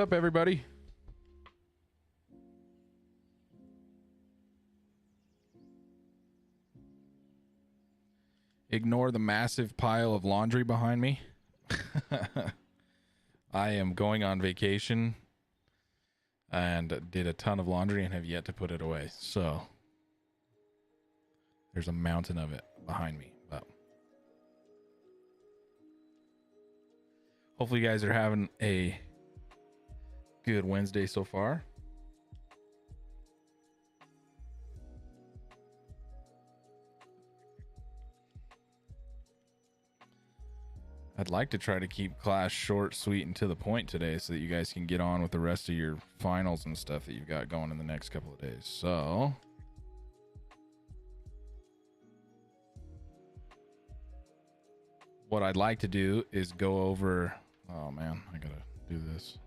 up, everybody? Ignore the massive pile of laundry behind me. I am going on vacation and did a ton of laundry and have yet to put it away. So there's a mountain of it behind me. But hopefully you guys are having a good Wednesday so far. I'd like to try to keep class short, sweet, and to the point today so that you guys can get on with the rest of your finals and stuff that you've got going in the next couple of days. So what I'd like to do is go over... Oh man, I gotta do this.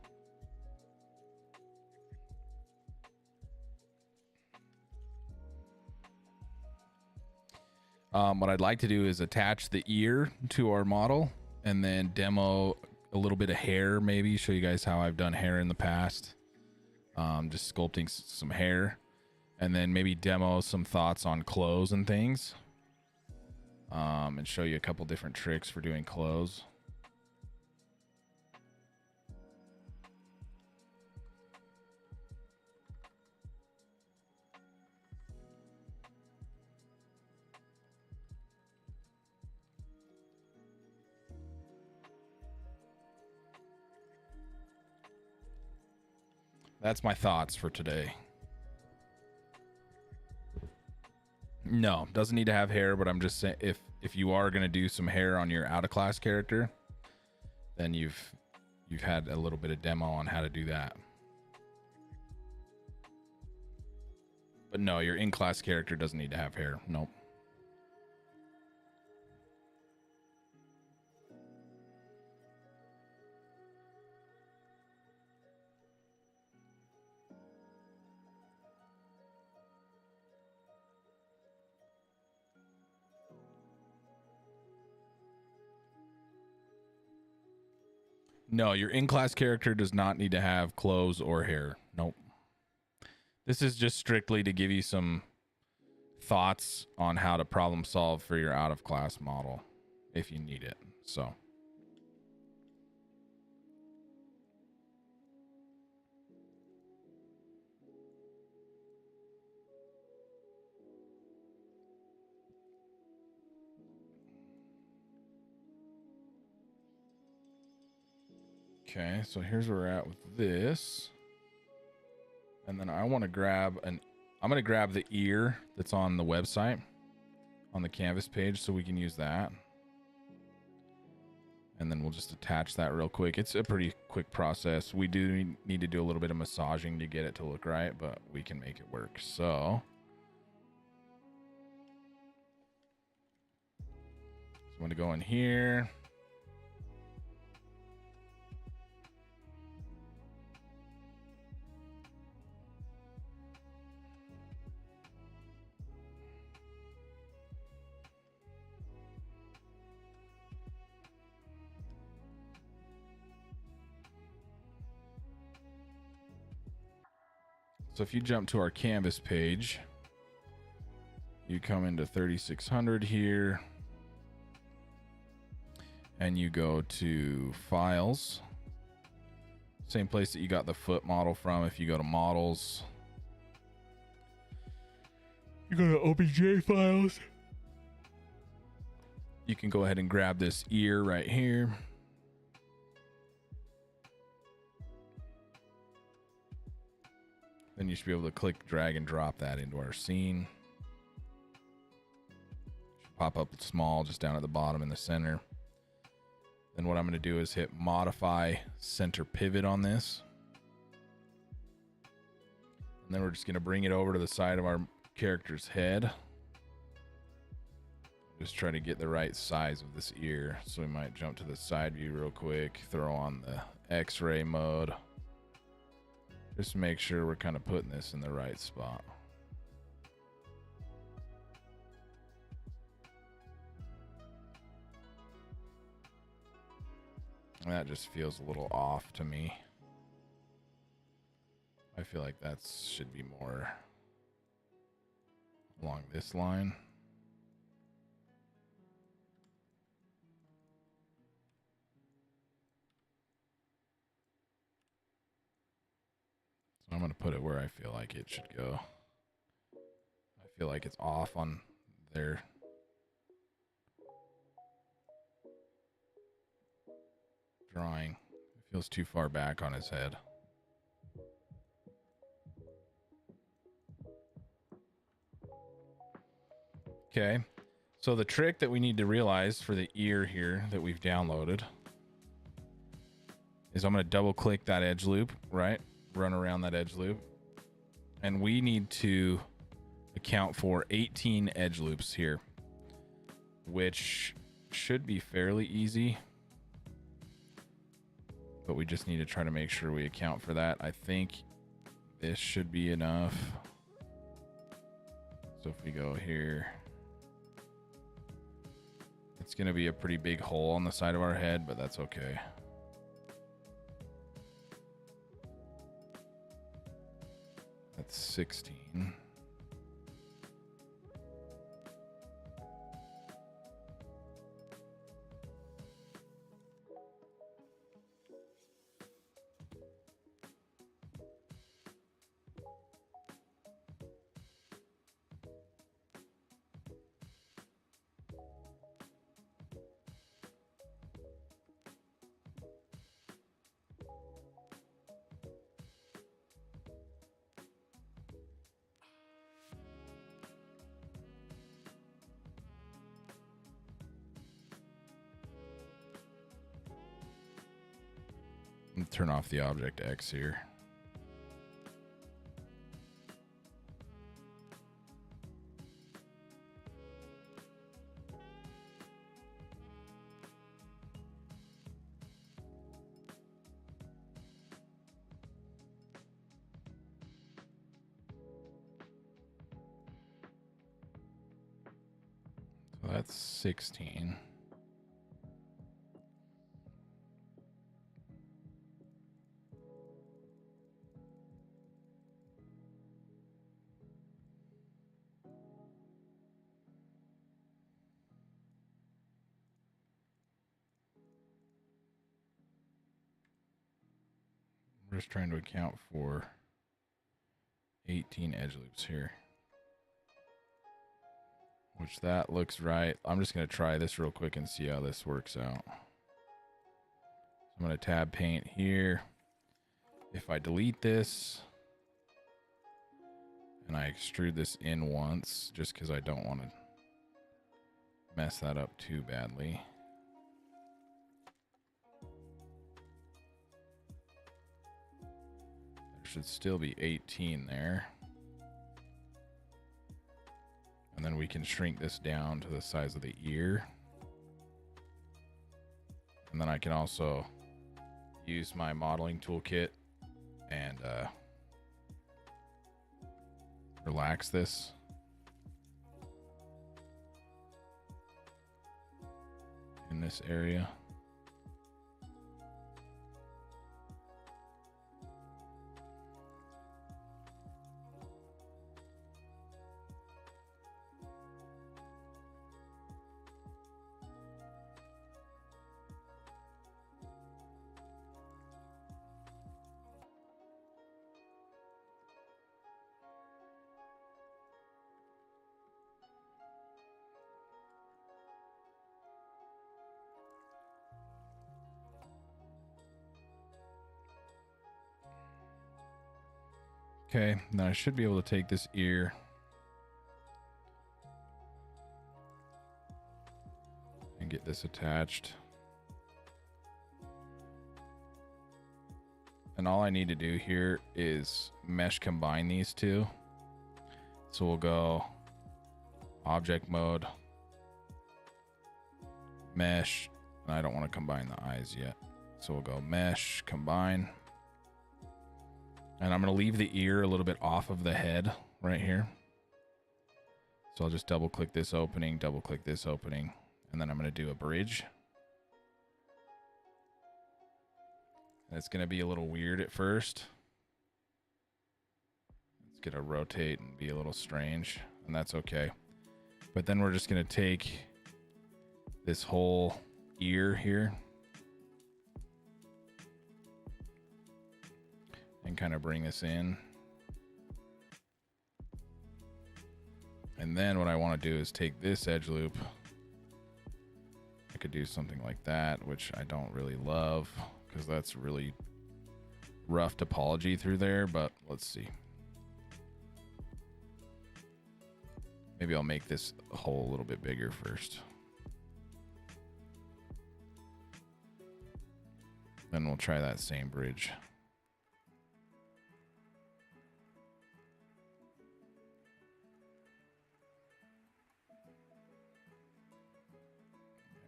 What I'd like to do is attach the ear to our model and then demo a little bit of hair, maybe show you guys how I've done hair in the past. Just sculpting some hair, and then maybe demo some thoughts on clothes and things. And show you a couple different tricks for doing clothes. That's my thoughts for today. No, doesn't need to have hair, but I'm just saying if you are going to do some hair on your out of class character, then you've had a little bit of demo on how to do that. But no, your in class character doesn't need to have hair. Nope. No, your in-class character does not need to have clothes or hair. Nope. This is just strictly to give you some thoughts on how to problem solve for your out-of-class model if you need it. So. Okay, so here's where we're at with this. And then I want to grab I'm going to grab the ear that's on the website on the canvas page so we can use that. And then we'll just attach that real quick. It's a pretty quick process. We do need to do a little bit of massaging to get it to look right, but we can make it work. So I'm going to go in here. So if you jump to our canvas page, you come into 3600 here and you go to files, same place that you got the foot model from. If you go to models, you go to OBJ files, you can go ahead and grab this ear right here. Then you should be able to click, drag, and drop that into our scene. Should pop up small just down at the bottom in the center. Then what I'm going to do is hit modify center pivot on this. And then we're just going to bring it over to the side of our character's head. Just try to get the right size of this ear. So we might jump to the side view real quick, throw on the X-ray mode. Just make sure we're kind of putting this in the right spot. That just feels a little off to me. feel like that should be more along this line. So I'm going to put it where I feel like it should go. I feel like it's off on their drawing. It feels too far back on his head. Okay, so the trick that we need to realize for the ear here that we've downloaded is I'm going to double click that edge loop, right? Run around that edge loop. And we need to account for 18 edge loops here, which should be fairly easy. But we just need to try to make sure we account for that. I think this should be enough. So if we go here, it's going to be a pretty big hole on the side of our head, but that's okay. That's 16. Turn off the Object X here. So that's 16. We're just trying to account for 18 edge loops here, which that looks right. I'm just going to try this real quick and see how this works out. So I'm going to tab paint here. If I delete this and I extrude this in once, just because I don't want to mess that up too badly. Should still be 18 there. And then we can shrink this down to the size of the ear. And then I can also use my modeling toolkit and relax this. In this area. Okay, now I should be able to take this ear and get this attached. And all I need to do here is mesh combine these two. So we'll go object mode, mesh, and I don't want to combine the eyes yet. So we'll go mesh, combine. And I'm going to leave the ear a little bit off of the head right here. So I'll just double click this opening, double click this opening, and then I'm going to do a bridge. And it's going to be a little weird at first. gonna rotate and be a little strange, and that's okay. But then we're just gonna take this whole ear here and kind of bring this in. And then what I want to do is take this edge loop. I could do something like that, which I don't really love because that's really rough topology through there, but let's see. Maybe I'll make this hole a little bit bigger first. Then we'll try that same bridge.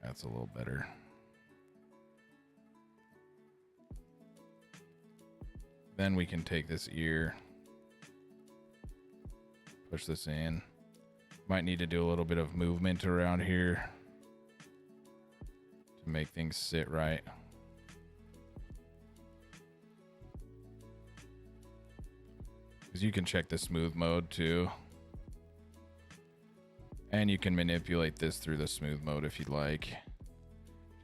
That's a little better. Then we can take this ear, push this in. Might need to do a little bit of movement around here to make things sit right. Because you can check the smooth mode too. And you can manipulate this through the smooth mode if you'd like.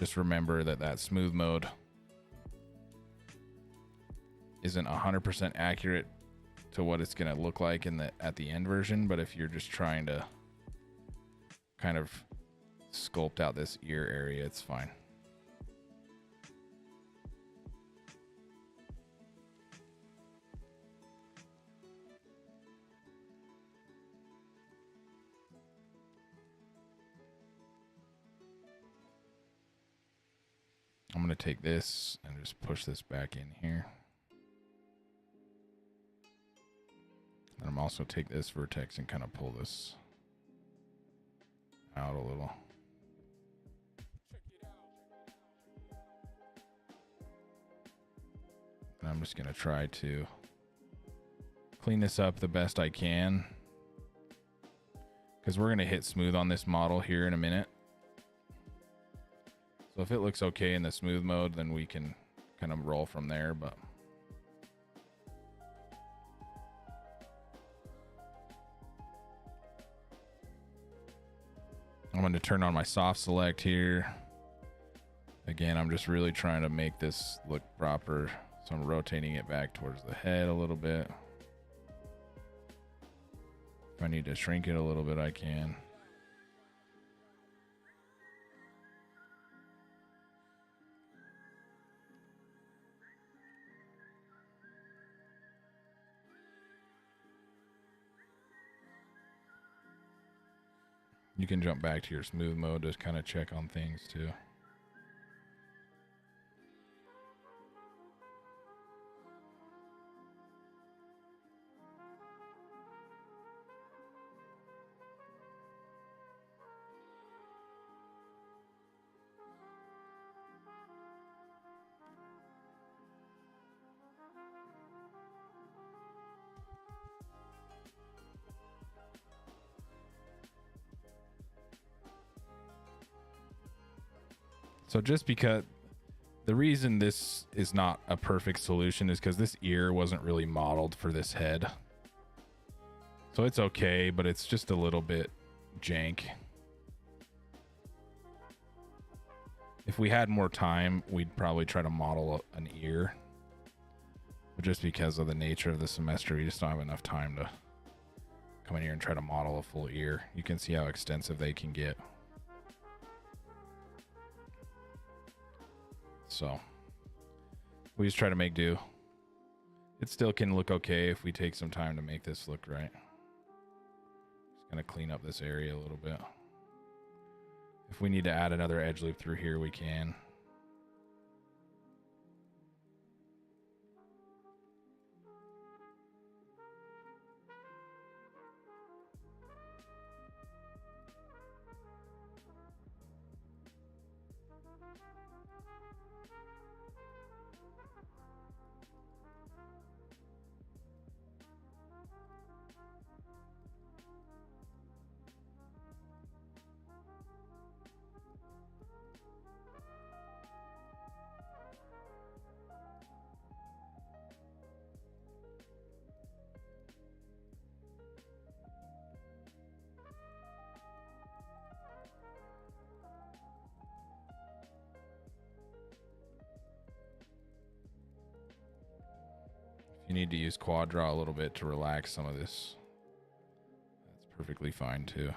Just remember that that smooth mode isn't 100% accurate to what it's going to look like in the at the end version, but if you're just trying to kind of sculpt out this ear area, it's fine. I'm going to take this and just push this back in here. And I'm also take this vertex and kind of pull this out a little. And I'm just going to try to clean this up the best I can, because we're going to hit smooth on this model here in a minute. So if it looks okay in the smooth mode, then we can kind of roll from there. But I'm going to turn on my soft select here. Again, I'm just really trying to make this look proper. So I'm rotating it back towards the head a little bit. If I need to shrink it a little bit, I can. You can jump back to your smooth mode to kind of check on things too. So just because the reason this is not a perfect solution is because this ear wasn't really modeled for this head. So it's okay, but it's just a little bit jank. If we had more time, we'd probably try to model an ear. But just because of the nature of the semester, we just don't have enough time to come in here and try to model a full ear. You can see how extensive they can get. So we just try to make do. It still can look okay if we take some time to make this look right. Just gonna clean up this area a little bit. If we need to add another edge loop through here, we can. you need to use quad draw a little bit to relax some of this, that's perfectly fine too.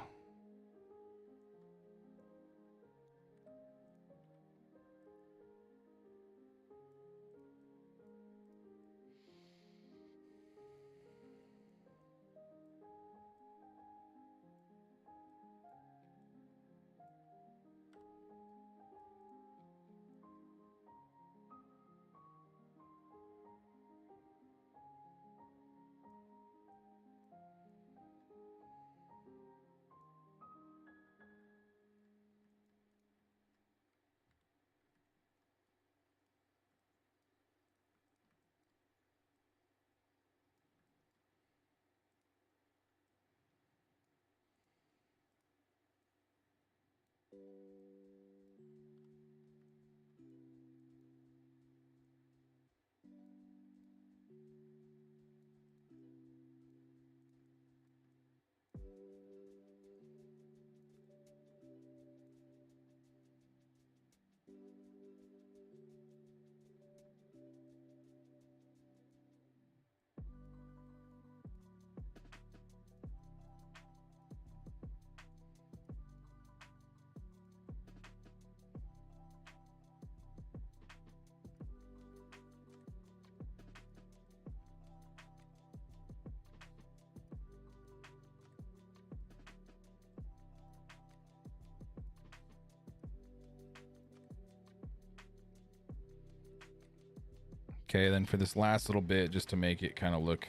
Okay, then for this last little bit, just to make it kind of look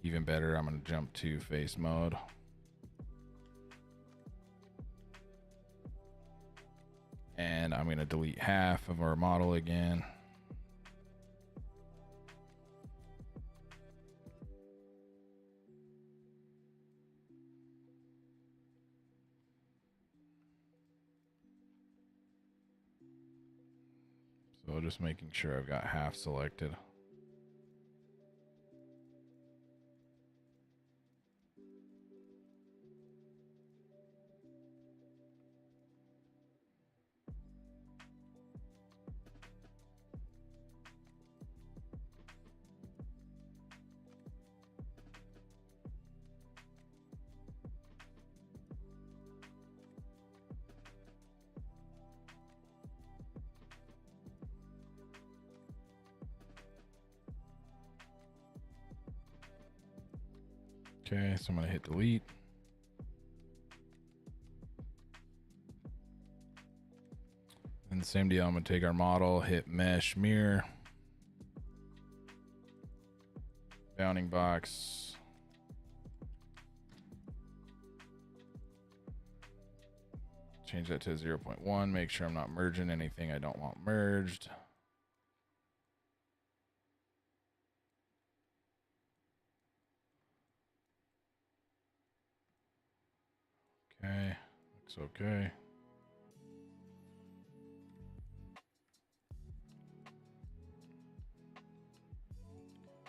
even better, I'm going to jump to face mode. And I'm going to delete half of our model again. So just making sure I've got half selected. Okay, so I'm going to hit delete. And the same deal, I'm going to take our model, hit mesh mirror, bounding box, change that to 0.1, make sure I'm not merging anything I don't want merged. Okay, looks okay.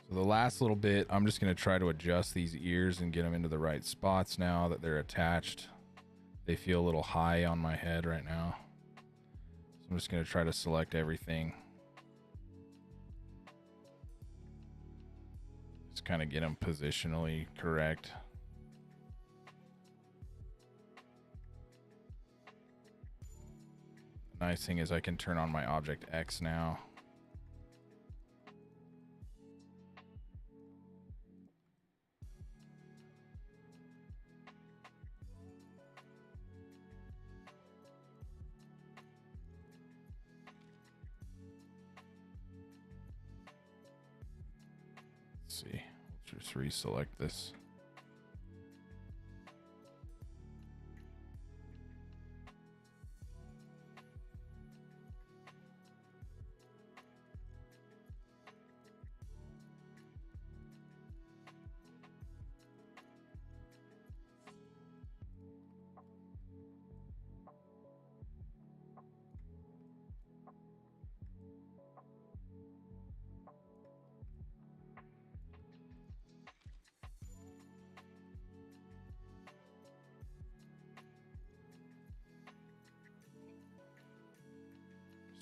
So the last little bit, I'm just going to try to adjust these ears and get them into the right spots now that they're attached. They feel a little high on my head right now. So I'm just going to try to select everything. Just kind of get them positionally correct. The nice thing is I can turn on my Object X now. Let's see, let's just reselect this.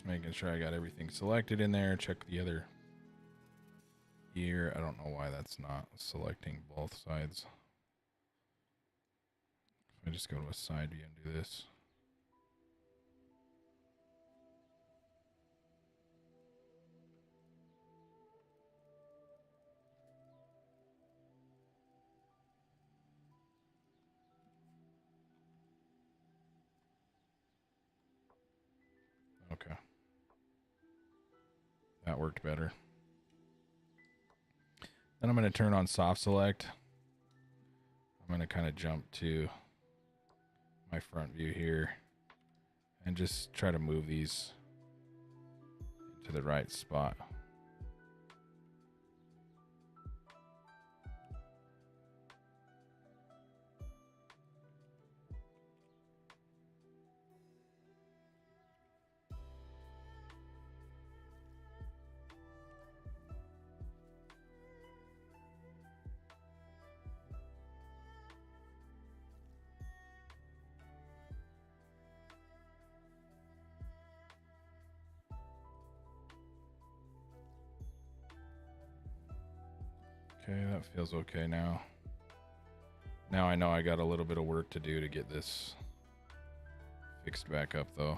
Making sure I got everything selected in there. Check the other ear. I don't know why that's not selecting both sides. If I just go to a side view and do this. Okay. That worked better. Then I'm going to turn on soft select. I'm going to kind of jump to my front view here and just try to move these to the right spot. Okay, that feels okay now. Now I know I got a little bit of work to do to get this fixed back up though.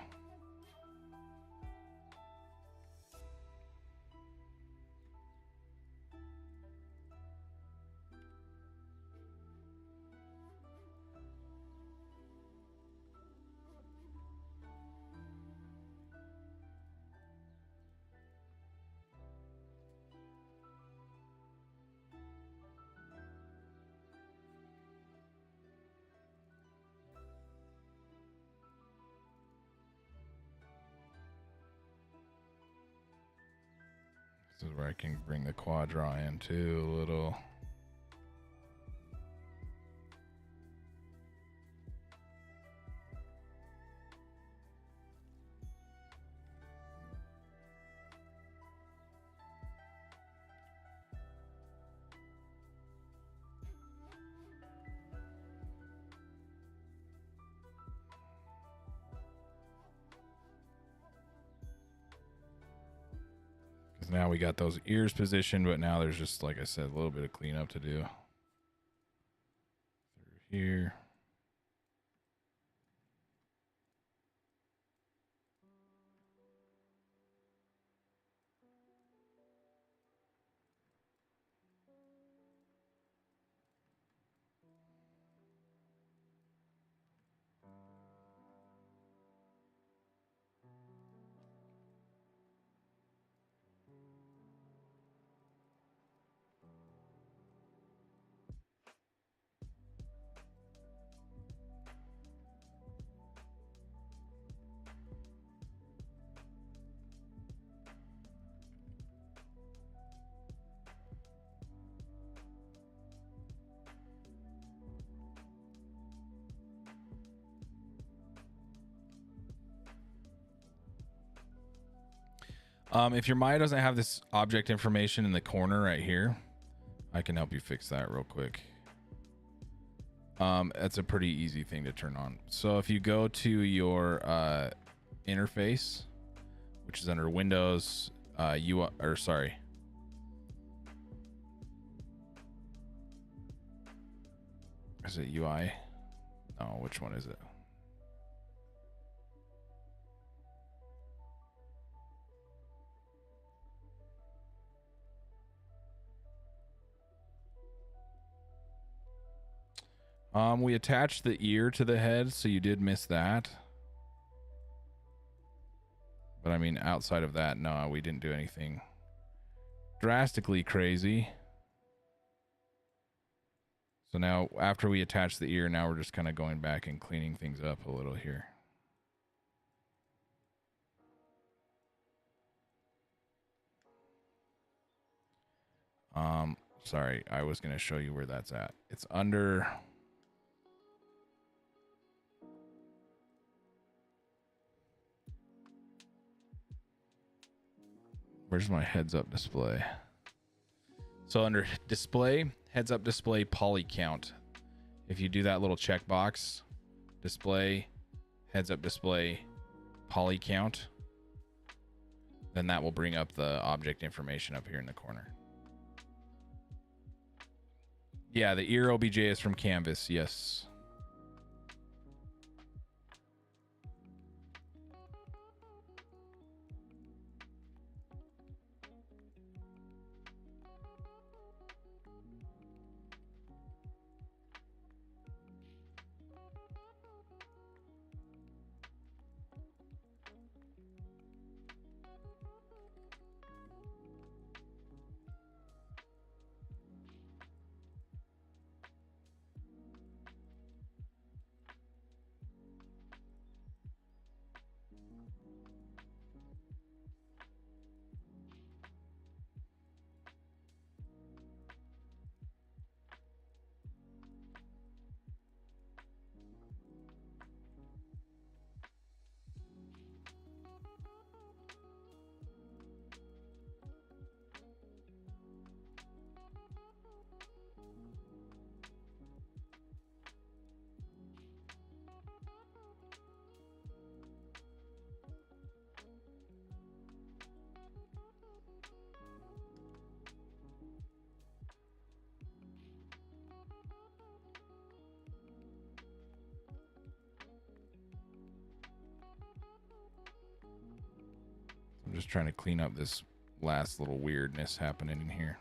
This is where I can bring the quad draw in too a little. Now we got those ears positioned, but now there's just, like I said, a little bit of cleanup to do. Through here. If your Maya doesn't have this object information in the corner right here, I can help you fix that real quick. That's a pretty easy thing to turn on. So if you go to your interface, which is under Windows, UI, or sorry. Is it UI? No, which one is it? We attached the ear to the head, so you did miss that. But I mean, outside of that, no, we didn't do anything drastically crazy. So now, after we attach the ear, now we're just kind of going back and cleaning things up a little here. Sorry, I was going to show you where that's at. It's under... Where's my heads up display? So under display, heads up display, poly count. If you do that little checkbox, display, heads up display, poly count, then that will bring up the object information up here in the corner. Yeah, the ear OBJ is from Canvas. Yes. I'm just trying to clean up this last little weirdness happening in here.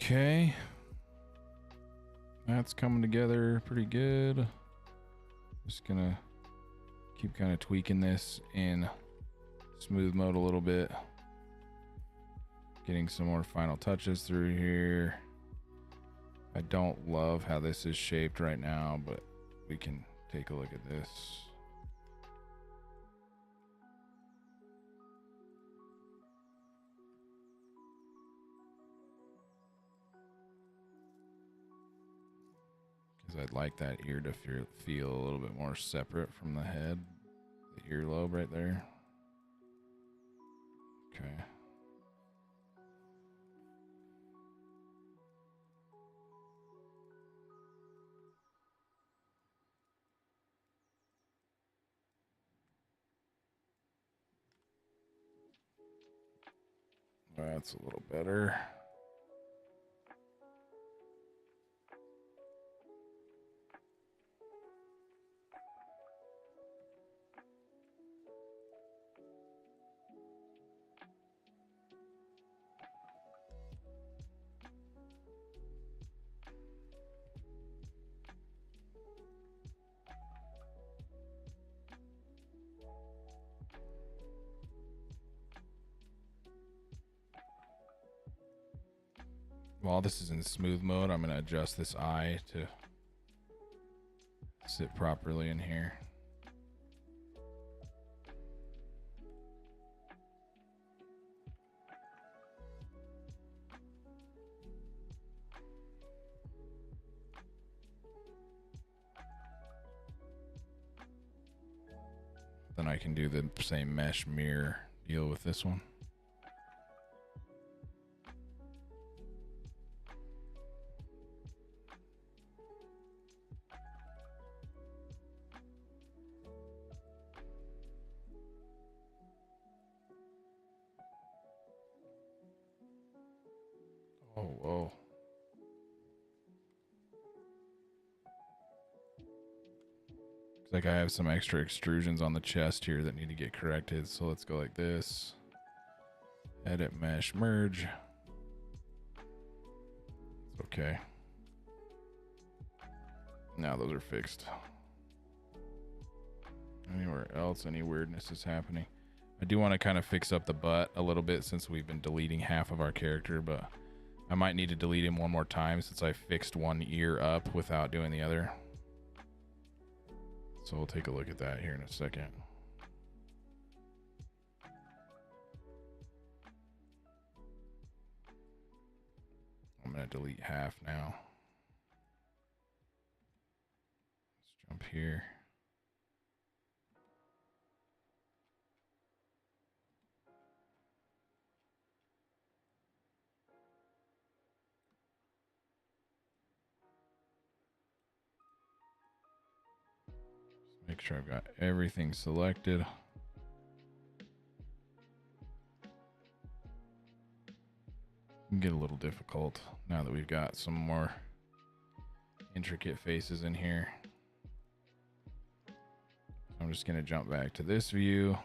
Okay. That's coming together pretty good. Just gonna keep kind of tweaking this in smooth mode a little bit. Getting some more final touches through here. I don't love how this is shaped right now, but we can take a look at this. Because I'd like that ear to feel a little bit more separate from the head, the earlobe right there. Okay. That's a little better. While this is in smooth mode, I'm going to adjust this eye to sit properly in here. Then I can do the same mesh mirror deal with this one. Oh, whoa. Looks like I have some extra extrusions on the chest here that need to get corrected. So let's go like this. Edit, mesh, merge. It's okay. Now those are fixed. Anywhere else, any weirdness is happening. I do want to kind of fix up the butt a little bit since we've been deleting half of our character, but I might need to delete him one more time since I fixed one ear up without doing the other. So we'll take a look at that here in a second. I'm going to delete half now. Let's jump here. Make sure I've got everything selected. It can get a little difficult now that we've got some more intricate faces in here. I'm just going to jump back to this view.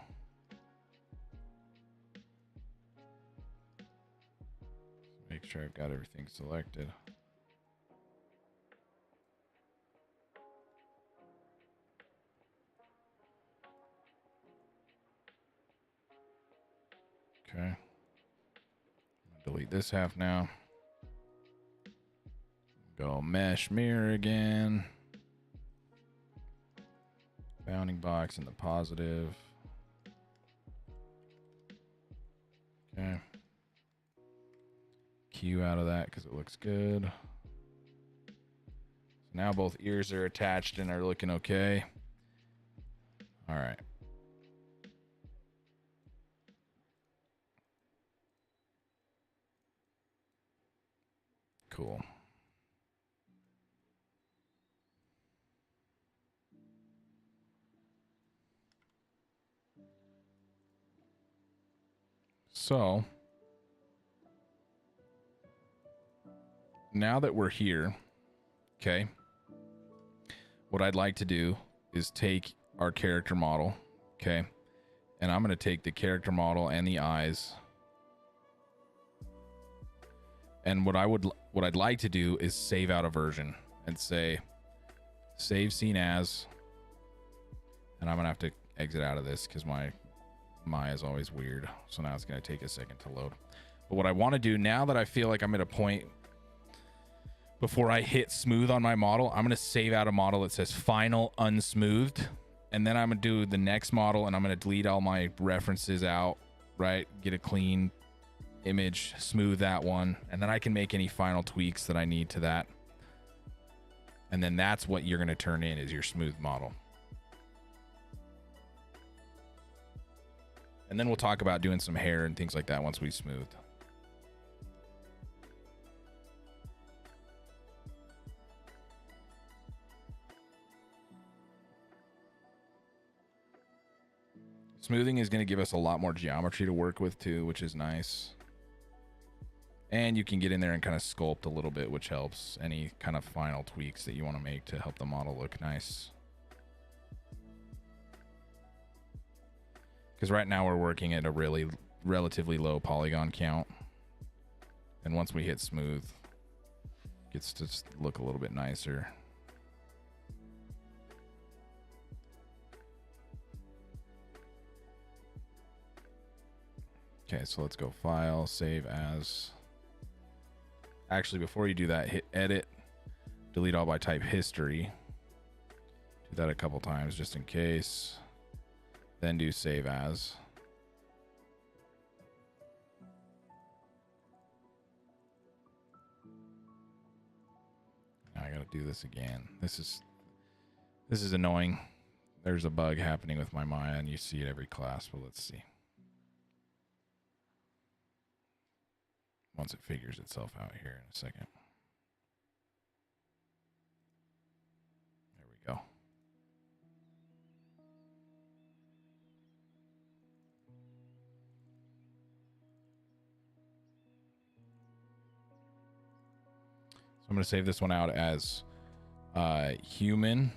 Make sure I've got everything selected. Okay. Delete this half now. Go mesh mirror again. Bounding box in the positive. Okay. Q out of that because it looks good. So now both ears are attached and are looking okay. All right. Cool. So now that we're here, okay, what I'd like to do is take our character model, okay, and I'm going to take the character model and the eyes. And what I'd like to do is save out a version and say save scene as, and I'm gonna have to exit out of this because my Maya is always weird. So now it's gonna take a second to load. But what I want to do now that I feel like I'm at a point before I hit smooth on my model, I'm gonna save out a model that says final unsmoothed, and then I'm gonna do the next model and I'm gonna delete all my references out, right? Get a clean image, smooth that one, and then I can make any final tweaks that I need to that. And then that's what you're going to turn in is your smooth model. And then we'll talk about doing some hair and things like that once we smooth. Smoothing is going to give us a lot more geometry to work with too, which is nice. And you can get in there and kind of sculpt a little bit, which helps any kind of final tweaks that you want to make to help the model look nice. Because right now we're working at a relatively low polygon count. And once we hit smooth, it gets to look a little bit nicer. Okay, so let's go file, save as. Actually, before you do that, hit edit, delete all by type history. Do that a couple times just in case. Then do save as. Now I gotta do this again. This is annoying. There's a bug happening with my Maya, and you see it every class, but let's see. Once it figures itself out here in a second. There we go. So I'm going to save this one out as human.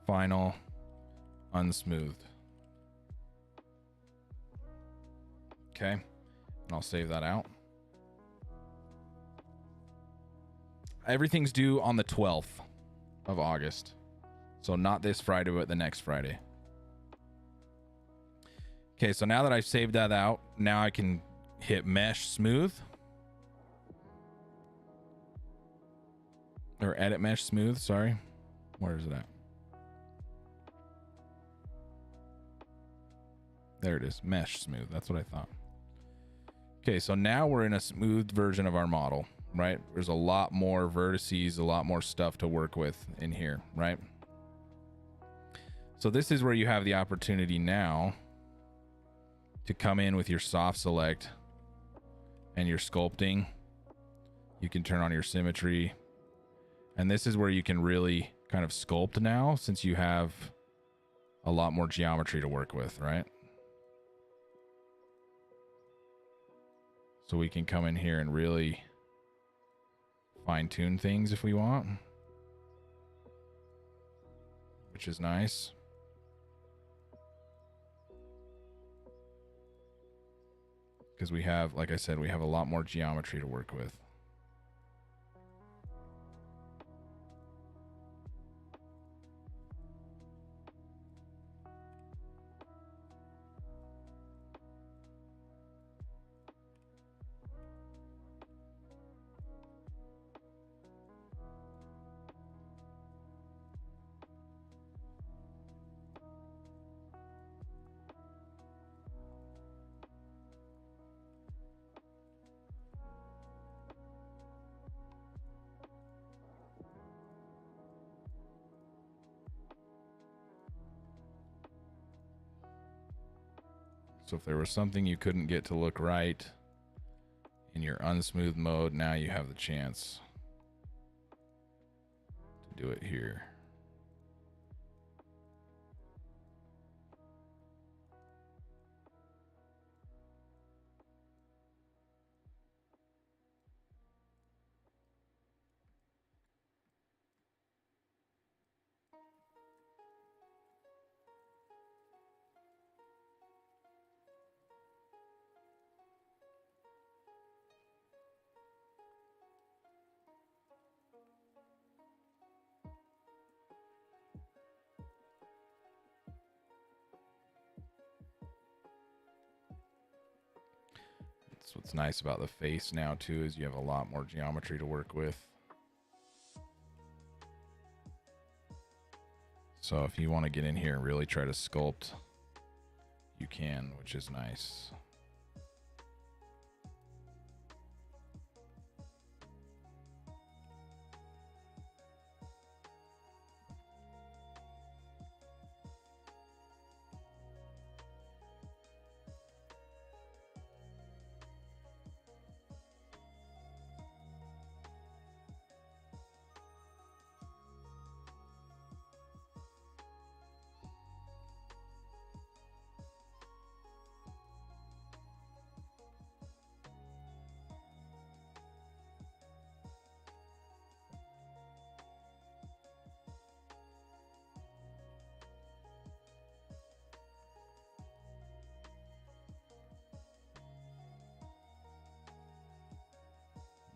Final unsmoothed. Okay, and I'll save that out. Everything's due on the 12th of August. So not this Friday, but the next Friday. Okay, so now that I've saved that out, now I can hit mesh smooth. Or edit mesh smooth, sorry. Where is it at? There it is, mesh smooth. That's what I thought. Okay, so now we're in a smooth version of our model, right? There's a lot more vertices, a lot more stuff to work with in here, right? So this is where you have the opportunity now to come in with your soft select and your sculpting. You can turn on your symmetry. And this is where you can really kind of sculpt now, since you have a lot more geometry to work with, right? So we can come in here and really fine tune things if we want, which is nice. Because we have, like I said, we have a lot more geometry to work with. So if there was something you couldn't get to look right in your unsmooth mode, now you have the chance to do it here. That's what's nice about the face now too, is you have a lot more geometry to work with. So if you want to get in here and really try to sculpt, you can, which is nice.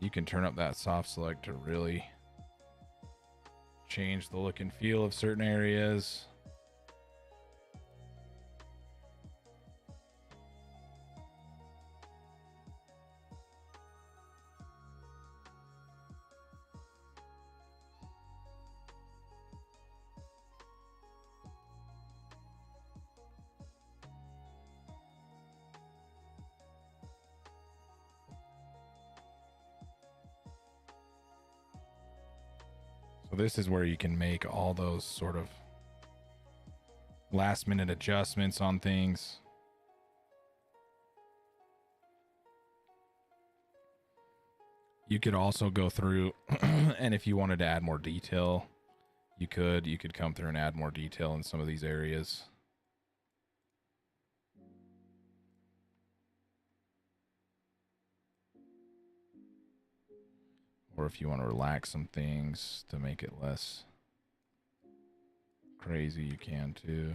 You can turn up that soft select to really change the look and feel of certain areas. So this is where you can make all those sort of last minute adjustments on things. You could also go through and if you wanted to add more detail, you could come through and add more detail in some of these areas. Or if you want to relax some things to make it less crazy, you can too.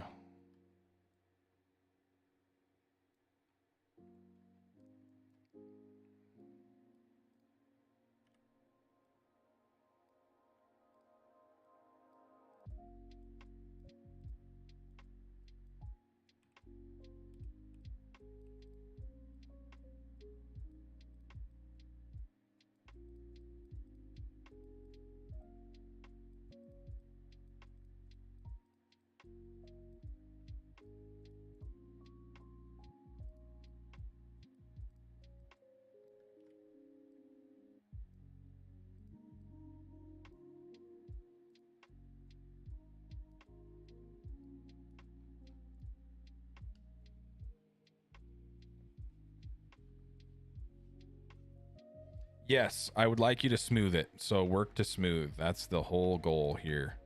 Yes, I would like you to smooth it. So work to smooth. That's the whole goal here.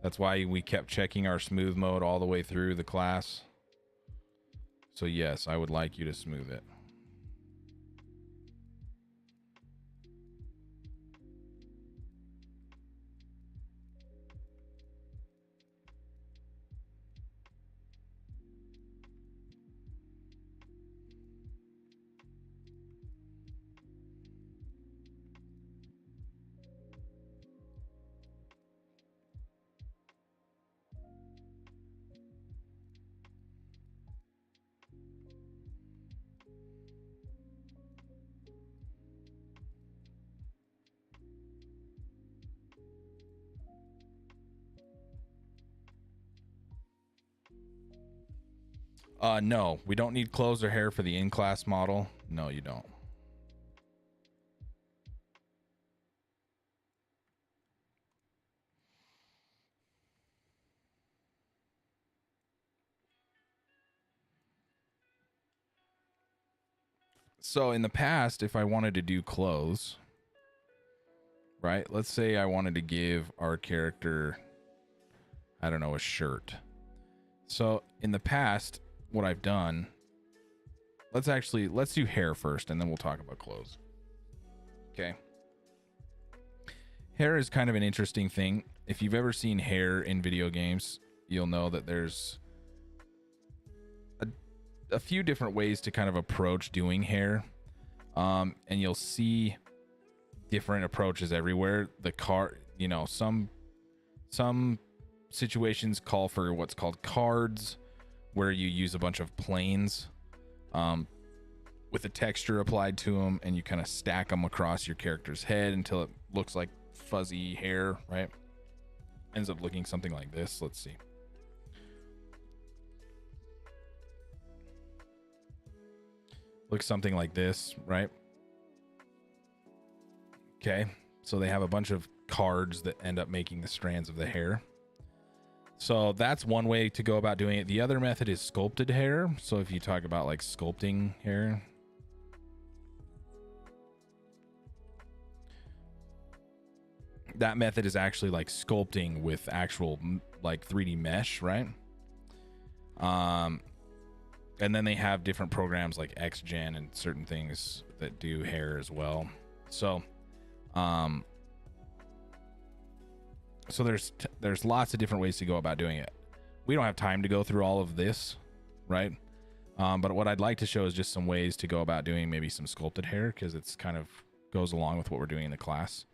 That's why we kept checking our smooth mode all the way through the class. So yes, I would like you to smooth it. No, we don't need clothes or hair for the in-class model. No, you don't. So in the past, if I wanted to do clothes, right? Let's say I wanted to give our character, I don't know, a shirt. So in the past, what I've done, let's do hair first and then we'll talk about clothes. Okay. Hair is kind of an interesting thing. If you've ever seen hair in video games, you'll know that there's a few different ways to kind of approach doing hair. And you'll see different approaches everywhere. Some situations call for what's called cards, where you use a bunch of planes with a texture applied to them, and you kind of stack them across your character's head until it looks like fuzzy hair, right? Ends up looking something like this. Let's see. Looks something like this, right? Okay, so they have a bunch of cards that end up making the strands of the hair. So that's one way to go about doing it. The other method is sculpted hair. So if you talk about like sculpting hair, that method is actually like sculpting with actual like 3D mesh, right? And then they have different programs like XGen and certain things that do hair as well. So so there's lots of different ways to go about doing it. We don't have time to go through all of this, right? But what I'd like to show is just some ways to go about doing maybe some sculpted hair, because it's kind of goes along with what we're doing in the class.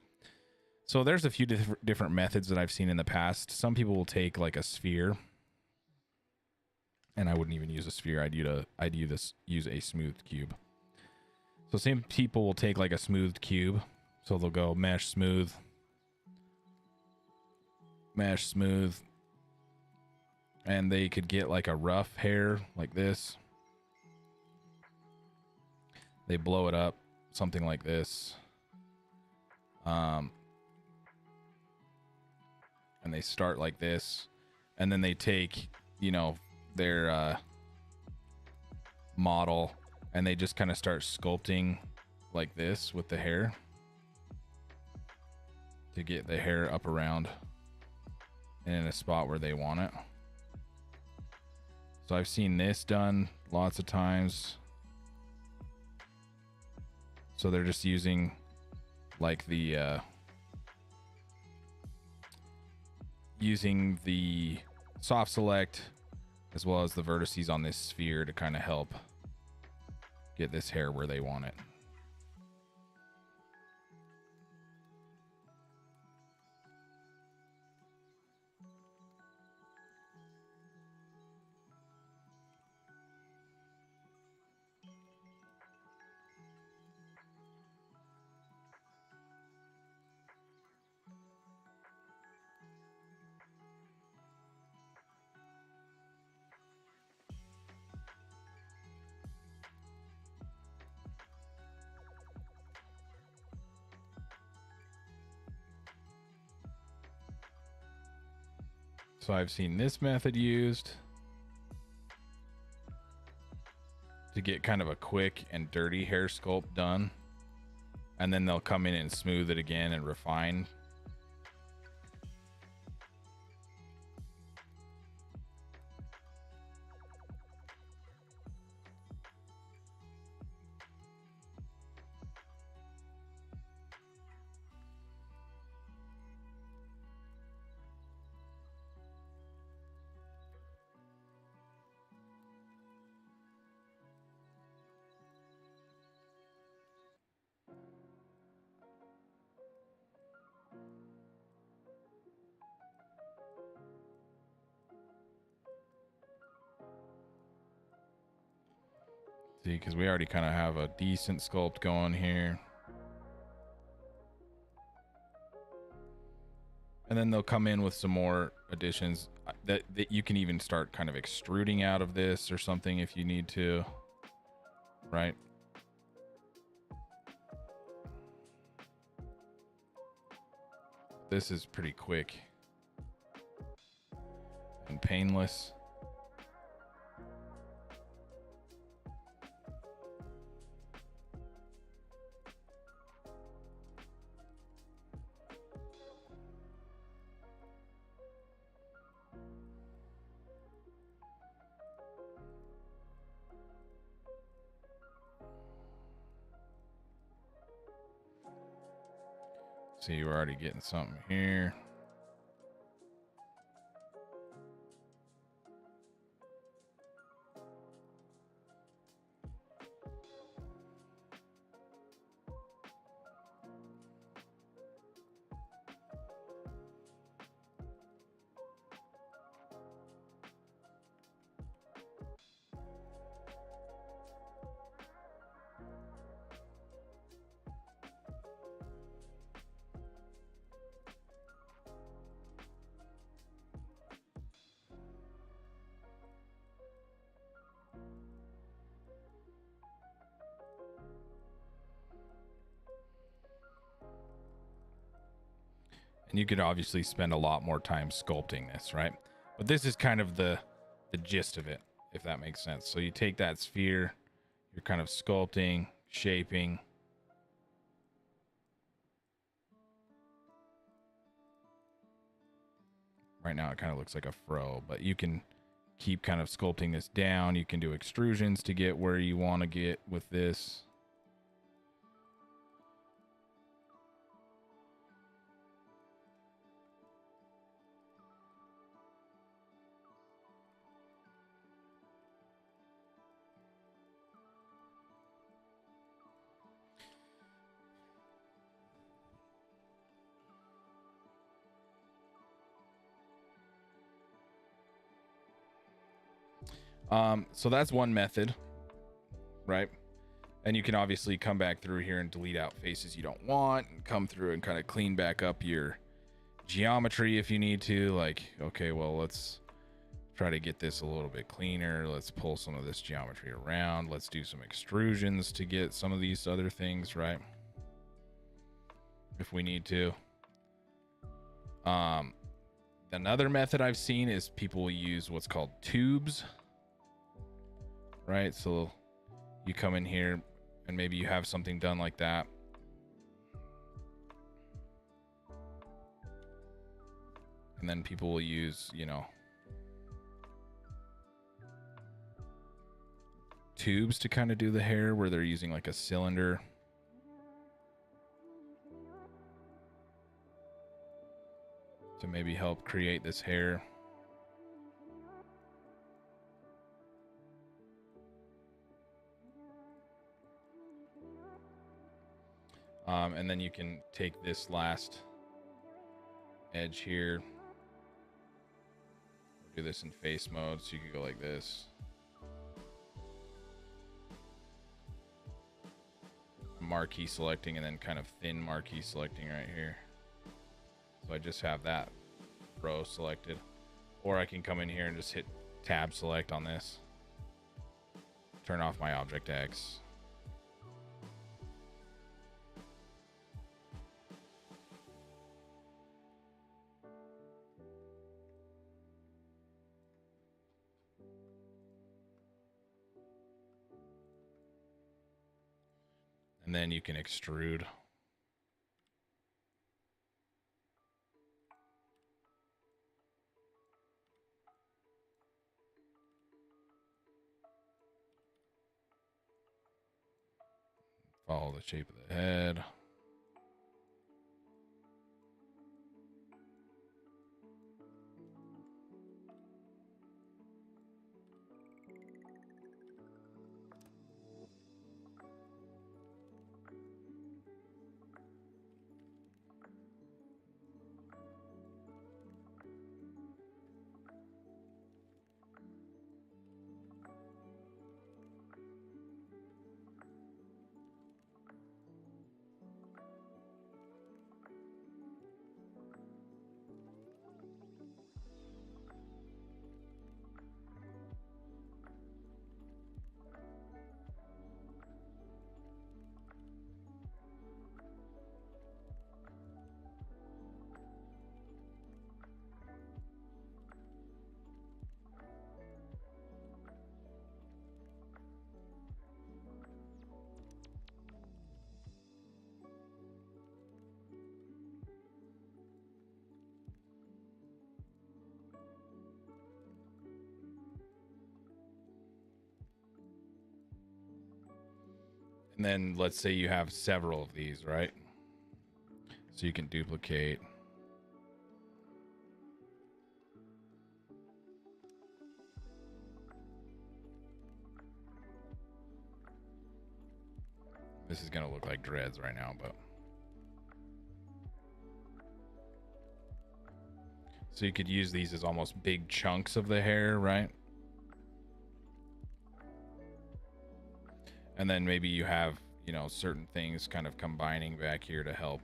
So there's a few different methods that I've seen in the past. Some people will take like a sphere, and I wouldn't even use a sphere. I'd use a smoothed cube. So some people will take like a smoothed cube. So they'll go mesh smooth, and they could get like a rough hair like this. They blow it up, something like this. they start like this, and then they take, you know, their model, and they just kind of start sculpting like this with the hair to get the hair up around and in a spot where they want it. So I've seen this done lots of times. So they're just using like the using the soft select as well as the vertices on this sphere to kind of help get this hair where they want it. So I've seen this method used to get kind of a quick and dirty hair sculpt done. And then they'll come in and smooth it again and refine. See, because we already kind of have a decent sculpt going here. And then they'll come in with some more additions that you can even start kind of extruding out of this or something if you need to, right? This is pretty quick and painless. See, we're already getting something here. And you could obviously spend a lot more time sculpting this, right? But this is kind of the gist of it, if that makes sense. So you take that sphere, you're kind of sculpting, shaping. Right now it kind of looks like a fro, but you can keep kind of sculpting this down. You can do extrusions to get where you want to get with this. So that's one method, right? And you can obviously come back through here and delete out faces you don't want and come through and kind of clean back up your geometry if you need to. Like, okay, well, let's try to get this a little bit cleaner. Let's pull some of this geometry around. Let's do some extrusions to get some of these other things, right? If we need to. Another method I've seen is people will use what's called tubes, right? So you come in here and maybe you have something done like that. And then people will use, you know, tubes to kind of do the hair where they're using like a cylinder. To maybe help create this hair. And then you can take this last edge here. Do this in face mode, so you could go like this. Marquee selecting and then kind of thin marquee selecting right here. So I just have that row selected. Or I can come in here and just hit tab select on this. Turn off my Object X. And then you can extrude. Follow the shape of the head. And then let's say you have several of these, right? So you can duplicate. This is going to look like dreads right now, but. So you could use these as almost big chunks of the hair, right? And then maybe you have, you know, certain things kind of combining back here to help.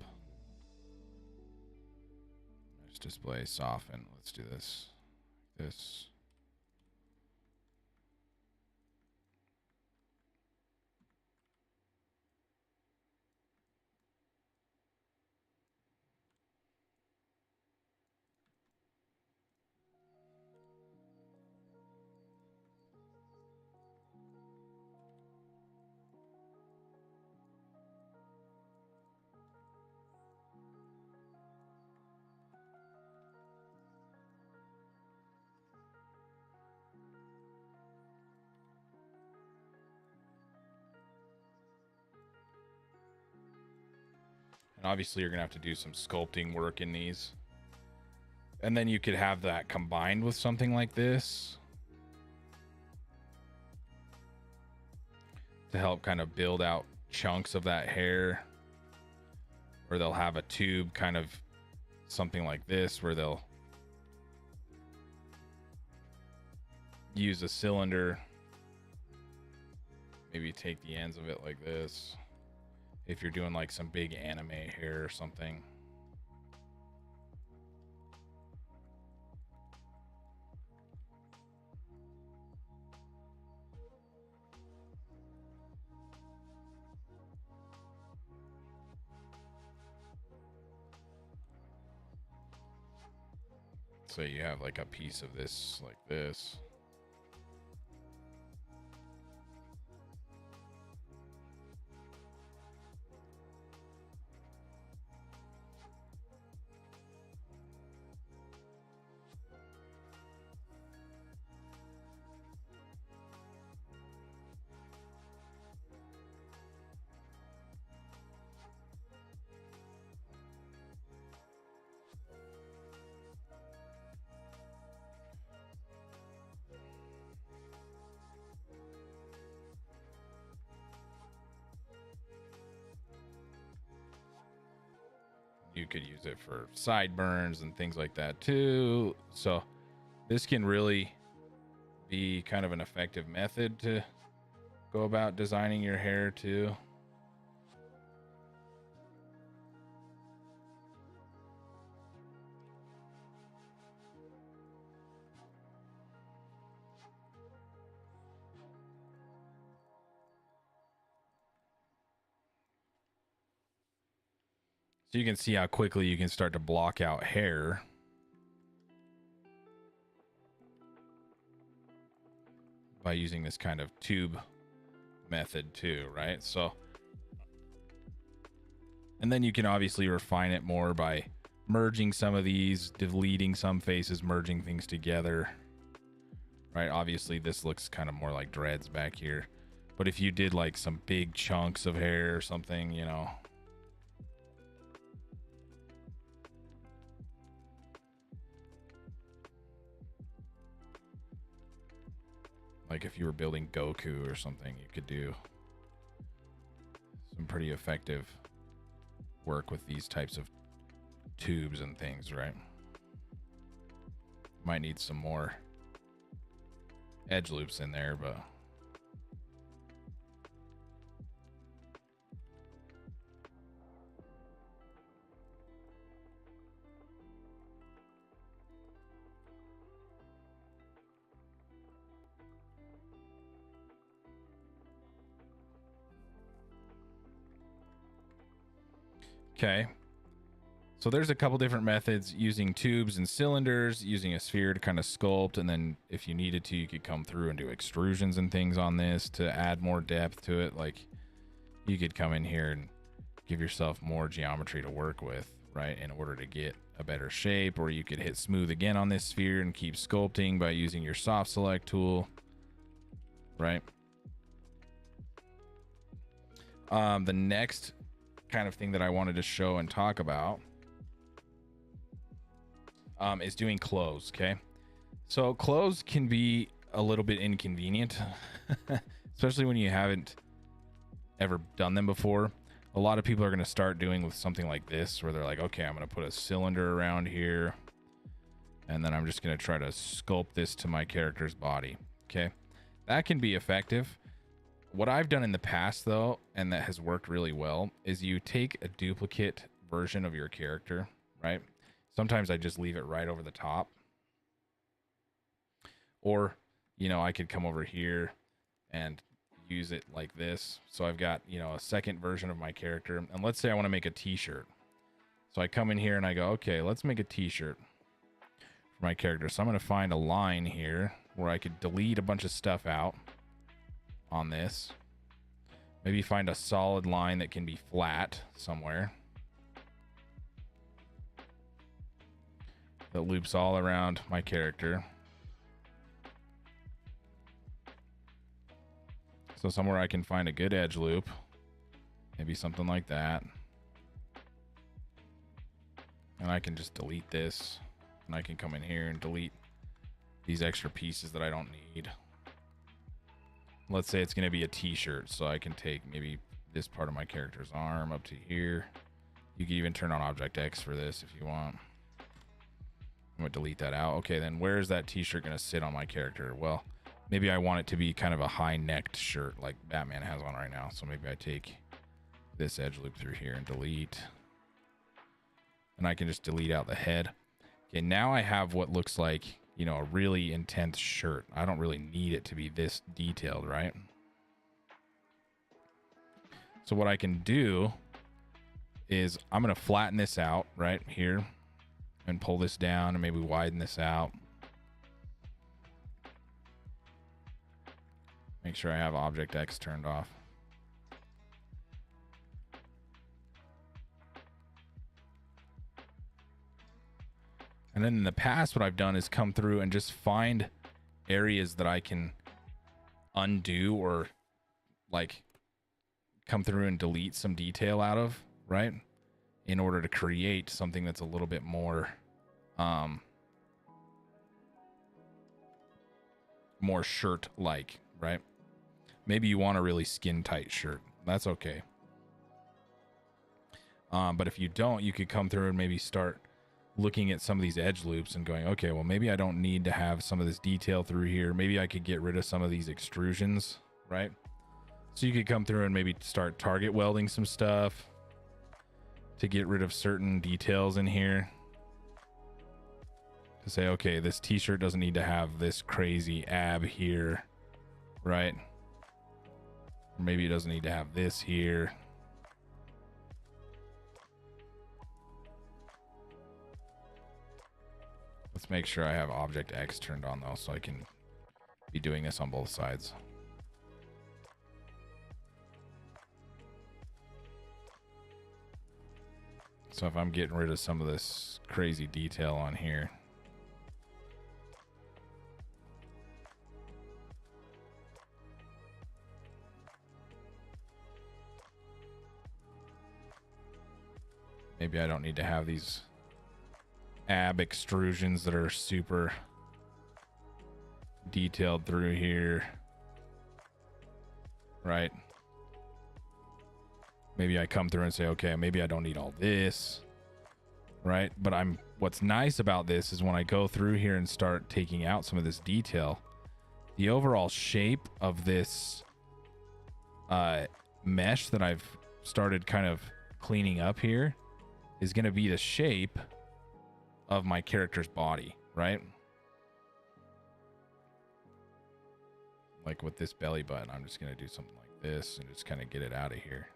Let's display soften. Let's do this. This. And obviously you're going to have to do some sculpting work in these. And then you could have that combined with something like this to help kind of build out chunks of that hair. Or they'll have a tube kind of something like this where they'll use a cylinder. Maybe take the ends of it like this. If you're doing like some big anime hair or something. say you have like a piece of this like this. You could use it for sideburns and things like that too. So this can really be kind of an effective method to go about designing your hair too. So you can see how quickly you can start to block out hair. By using this kind of tube method too, right? So, and then you can obviously refine it more by merging some of these, deleting some faces, merging things together, right? Obviously this looks kind of more like dreads back here, but if you did like some big chunks of hair or something, you know, like if you were building Goku or something, you could do some pretty effective work with these types of tubes and things, right? Might need some more edge loops in there, but okay. So there's a couple different methods using tubes and cylinders, using a sphere to kind of sculpt, and then if you needed to, you could come through and do extrusions and things on this to add more depth to it. Like you could come in here and give yourself more geometry to work with, right, in order to get a better shape. Or you could hit smooth again on this sphere and keep sculpting by using your soft select tool, right? The next kind of thing that I wanted to show and talk about is doing clothes. Okay, so clothes can be a little bit inconvenient, especially when you haven't ever done them before. A lot of people are going to start doing with something like this, where they're like, okay, I'm going to put a cylinder around here, and then I'm just going to try to sculpt this to my character's body. Okay, that can be effective. What I've done in the past, though, and that has worked really well, is you take a duplicate version of your character, right? Sometimes I just leave it right over the top. Or, you know, I could come over here and use it like this. So I've got, you know, a second version of my character. And let's say I want to make a t-shirt. So I come in here and I go, okay, let's make a t-shirt for my character. So I'm going to find a line here where I could delete a bunch of stuff out on this. Maybe find a solid line that can be flat somewhere that loops all around my character. So somewhere I can find a good edge loop, maybe something like that. And I can just delete this, and I can come in here and delete these extra pieces that I don't need. Let's say it's going to be a t-shirt, so I can take maybe this part of my character's arm up to here. You can even turn on Object X for this if you want. I'm going to delete that out. Okay, then where is that t-shirt going to sit on my character? Well, maybe I want it to be kind of a high-necked shirt like Batman has on right now. So maybe I take this edge loop through here and delete. And I can just delete out the head. Okay, now I have what looks like, you know, a really intense shirt. I don't really need it to be this detailed, right? So what I can do is I'm going to flatten this out right here. and pull this down and maybe widen this out. Make sure I have Object X turned off. And then in the past, what I've done is come through and just find areas that I can undo or like come through and delete some detail out of, right? In order to create something that's a little bit more, more shirt-like, right? Maybe you want a really skin-tight shirt. That's okay. But if you don't, you could come through and maybe start looking at some of these edge loops and going, okay, well, maybe I don't need to have some of this detail through here. Maybe I could get rid of some of these extrusions, right? So you could come through and maybe start target welding some stuff to get rid of certain details in here. To say, okay, this t-shirt doesn't need to have this crazy ab here, right? Or maybe it doesn't need to have this here. Let's make sure I have Object X turned on though, so I can be doing this on both sides. So if I'm getting rid of some of this crazy detail on here, maybe I don't need to have these ab extrusions that are super detailed through here, right? Maybe I come through and say, okay, maybe I don't need all this, right? But what's nice about this is when I go through here and start taking out some of this detail, the overall shape of this mesh that I've started kind of cleaning up here is going to be the shape of my character's body, right? Like with this belly button, I'm just going to do something like this and just kind of get it out of here.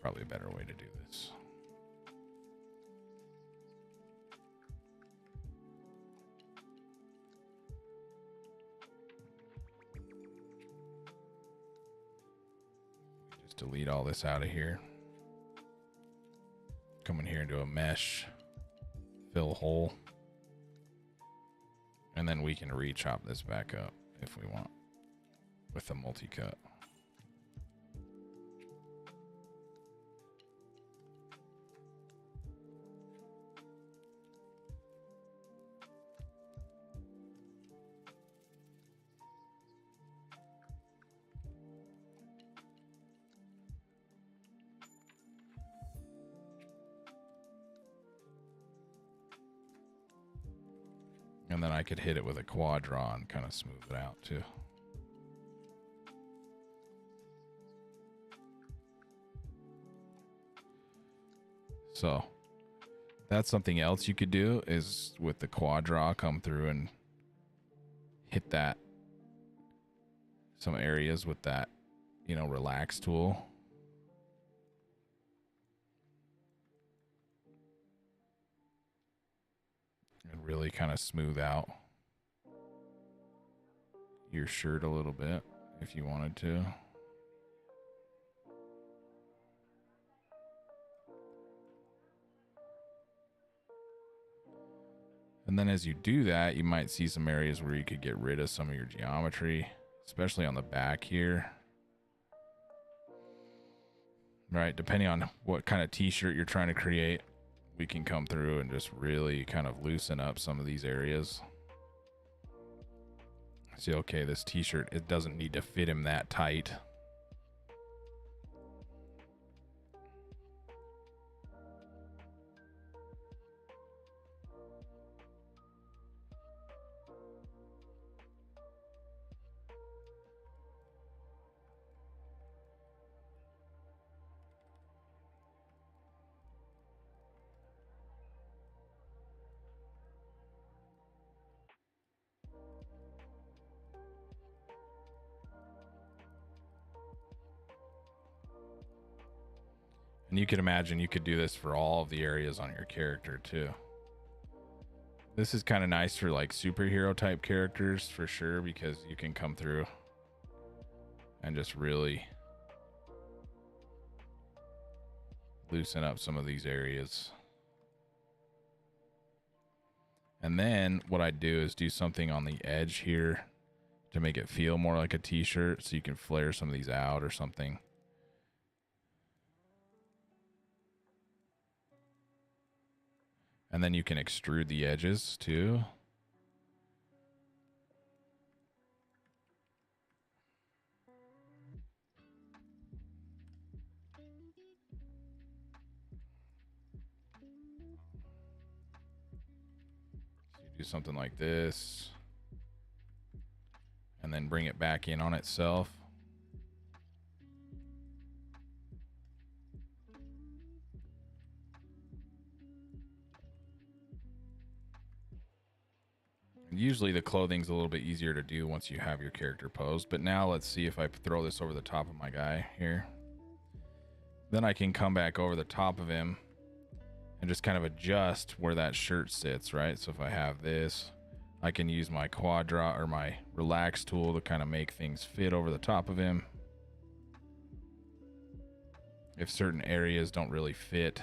Probably a better way to do this. Just delete all this out of here. Come in here and do a mesh, fill hole. And then we can re-chop this back up if we want with the multi-cut. And then I could hit it with a quad draw and kind of smooth it out too. So that's something else you could do is with the quad draw, come through and hit that some areas with that you know, relax tool. And really kind of smooth out your shirt a little bit if you wanted to. And then as you do that, you might see some areas where you could get rid of some of your geometry, especially on the back here. Right, depending on what kind of t-shirt you're trying to create, we can come through and just really kind of loosen up some of these areas. See, okay, this t-shirt, it doesn't need to fit him that tight. And you can imagine you could do this for all of the areas on your character too. This is kind of nice for like superhero type characters for sure, because you can come through and just really loosen up some of these areas. And then what I do is do something on the edge here to make it feel more like a t-shirt, so you can flare some of these out or something. And then you can extrude the edges too. So you do something like this, and then bring it back in on itself. Usually the clothing's a little bit easier to do once you have your character posed, but now let's see if I throw this over the top of my guy here. Then I can come back over the top of him and just kind of adjust where that shirt sits, right? So if I have this, I can use my quad draw or my relax tool to kind of make things fit over the top of him. If certain areas don't really fit,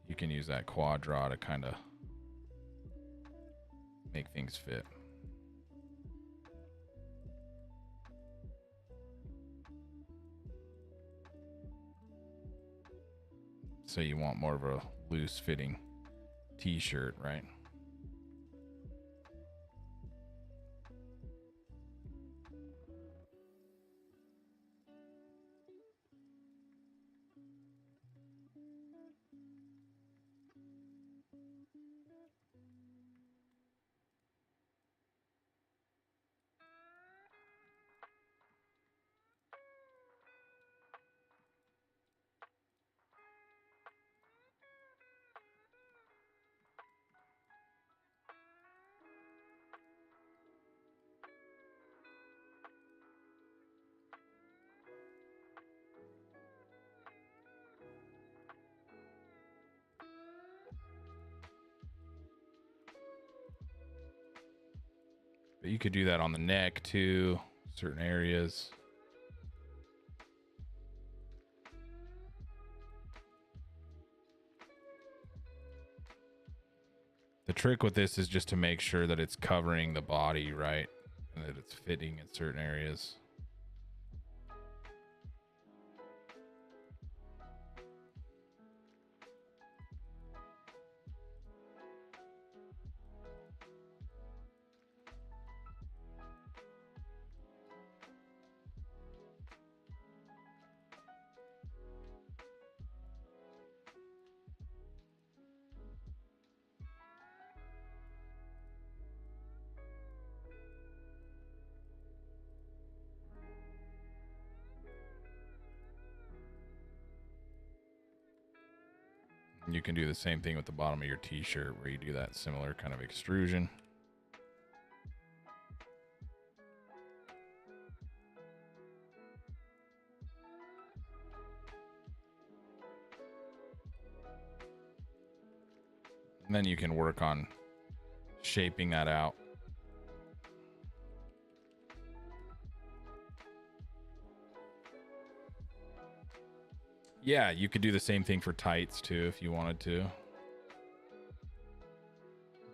you can use that quad draw to kind of make things fit. So you want more of a loose fitting t-shirt, right? But you could do that on the neck too, certain areas. The trick with this is just to make sure that it's covering the body, right? And that it's fitting in certain areas. You can do the same thing with the bottom of your t-shirt where you do that similar kind of extrusion. And then you can work on shaping that out. Yeah, you could do the same thing for tights too if you wanted to.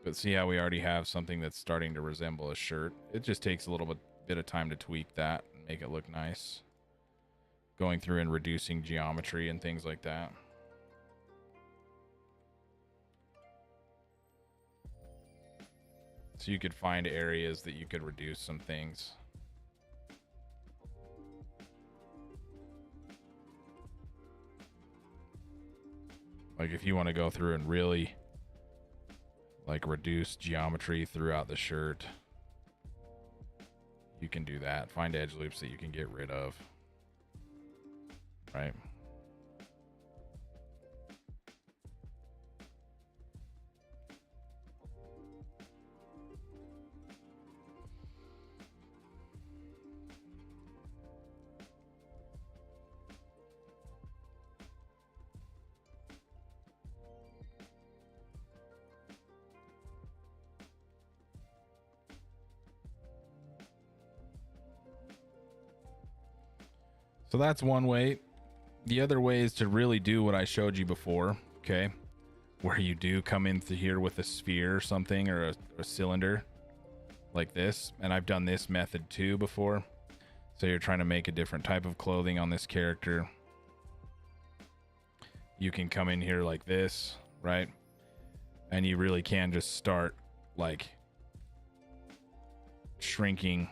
But see how we already have something that's starting to resemble a shirt. It just takes a little bit of time to tweak that and make it look nice. Going through and reducing geometry and things like that. So you could find areas that you could reduce some things. Like if you want to go through and really like reduce geometry throughout the shirt, you can do that. Find edge loops that you can get rid of. Right? So that's one way. The other way is to really do what I showed you before, okay? Where you do come in through here with a sphere or something, or a cylinder like this. And I've done this method too before. So you're trying to make a different type of clothing on this character. You can come in here like this, right? And you really can just start like shrinking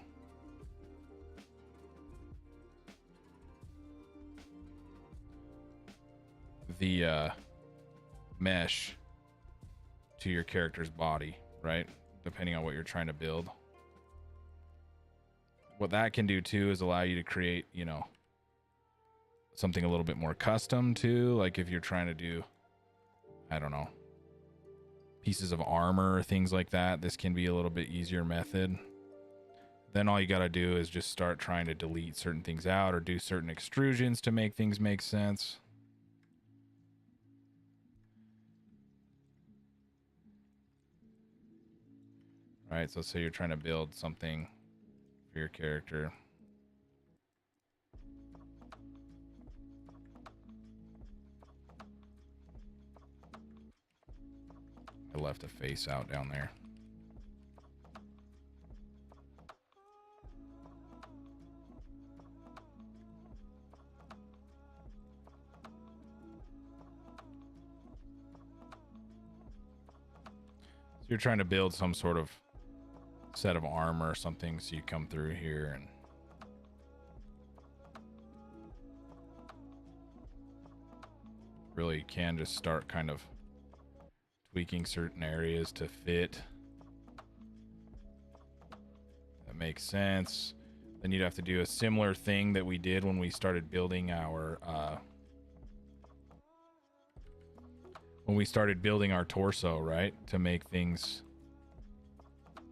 the mesh to your character's body, right? Depending on what you're trying to build. What that can do too is allow you to create, you know, something a little bit more custom too. Like if you're trying to do, I don't know, pieces of armor or things like that, this can be a little bit easier method. Then all you got to do is just start trying to delete certain things out or do certain extrusions to make things make sense. All right, so say you're trying to build something for your character. I left a face out down there. So you're trying to build some sort of set of armor or something, so you come through here and really can just start kind of tweaking certain areas to fit. That makes sense. Then you'd have to do a similar thing that we did when we started building our torso, right? To make things,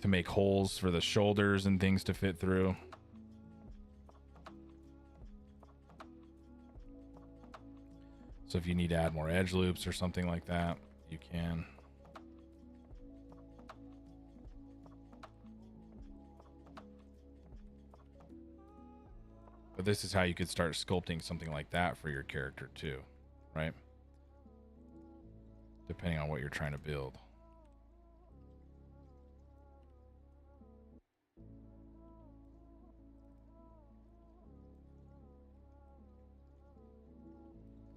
to make holes for the shoulders and things to fit through. So if you need to add more edge loops or something like that, you can. But this is how you could start sculpting something like that for your character too, right? Depending on what you're trying to build.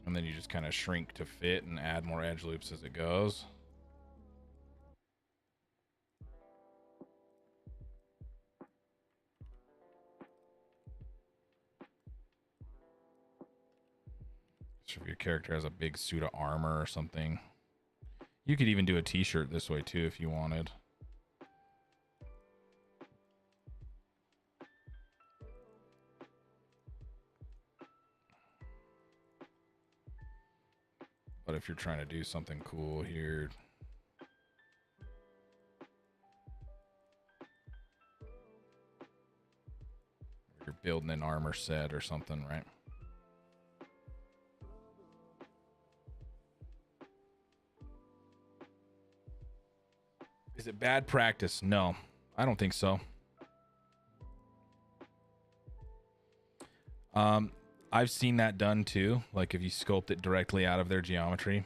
And then you just kind of shrink to fit and add more edge loops as it goes. So if your character has a big suit of armor or something, you could even do a t-shirt this way too if you wanted. But if you're trying to do something cool here, you're building an armor set or something, right? Is it bad practice? No, I don't think so. I've seen that done too. Like if you sculpt it directly out of their geometry.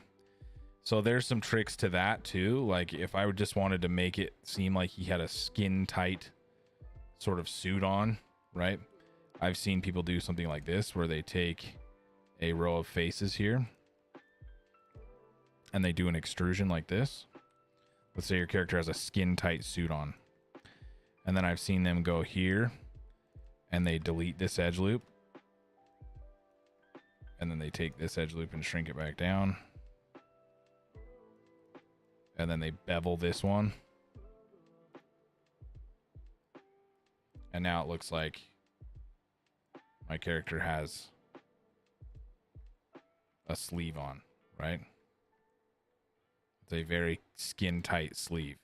So there's some tricks to that too. Like if I just wanted to make it seem like he had a skin tight sort of suit on, right? I've seen people do something like this where they take a row of faces here and they do an extrusion like this. Let's say your character has a skin tight suit on. And then I've seen them go here and they delete this edge loop. And then they take this edge loop and shrink it back down. And then they bevel this one. And now it looks like my character has a sleeve on, right? It's a very skin tight sleeve.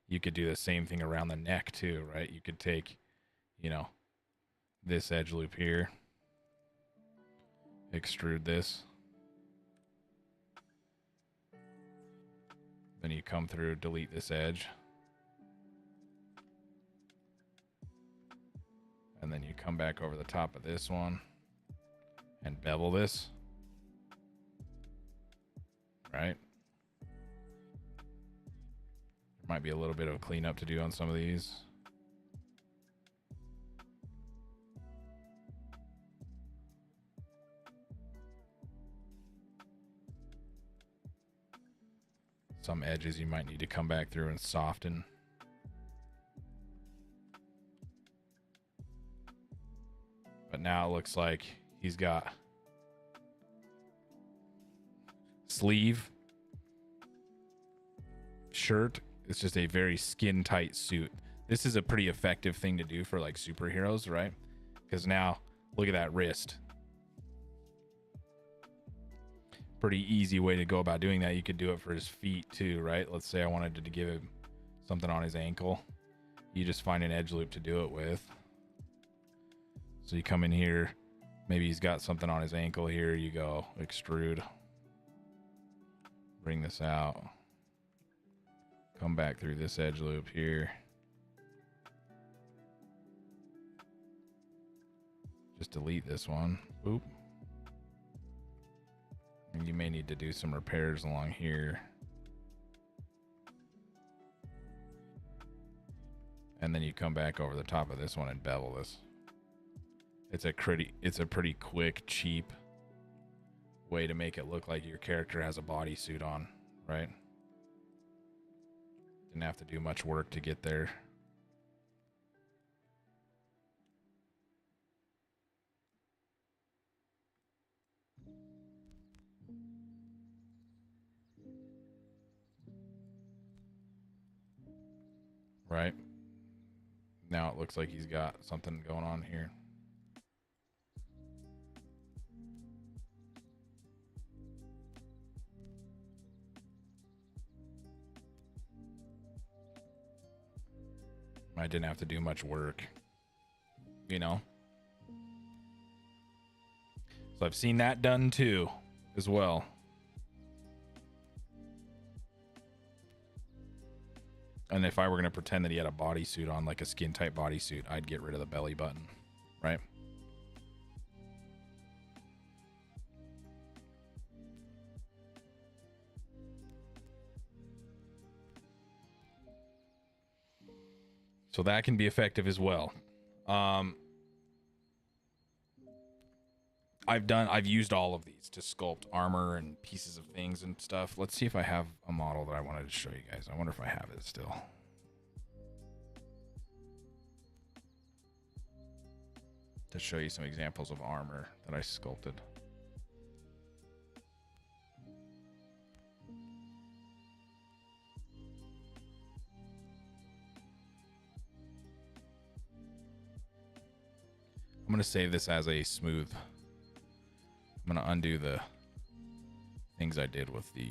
You could do the same thing around the neck too, right? You could take, you know, this edge loop here, extrude this. Then you come through, delete this edge. And then you come back over the top of this one and bevel this. Right? There might be a little bit of cleanup to do on some of these. Some edges you might need to come back through and soften. But now it looks like he's got sleeve, shirt. It's just a very skin tight suit. This is a pretty effective thing to do for like superheroes, right? Because now look at that wrist. Pretty easy way to go about doing that. You could do it for his feet too, right? Let's say I wanted to give him something on his ankle. You just find an edge loop to do it with. So you come in here, maybe he's got something on his ankle here. You go extrude, bring this out, come back through this edge loop here. Just delete this one. Boop. And you may need to do some repairs along here. And then you come back over the top of this one and bevel this. It's a pretty quick, cheap way to make it look like your character has a bodysuit on, right? Didn't have to do much work to get there. Right? Now it looks like he's got something going on here. I didn't have to do much work, you know? So I've seen that done too, as well. And if I were going to pretend that he had a bodysuit on, like a skin tight bodysuit, I'd get rid of the belly button, right? So that can be effective as well. I've used all of these to sculpt armor and pieces of things and stuff. Let's see if I have a model that I wanted to show you guys. I wonder if I have it still. To show you some examples of armor that I sculpted. I'm going to save this as a smooth. I'm going to undo the things I did with the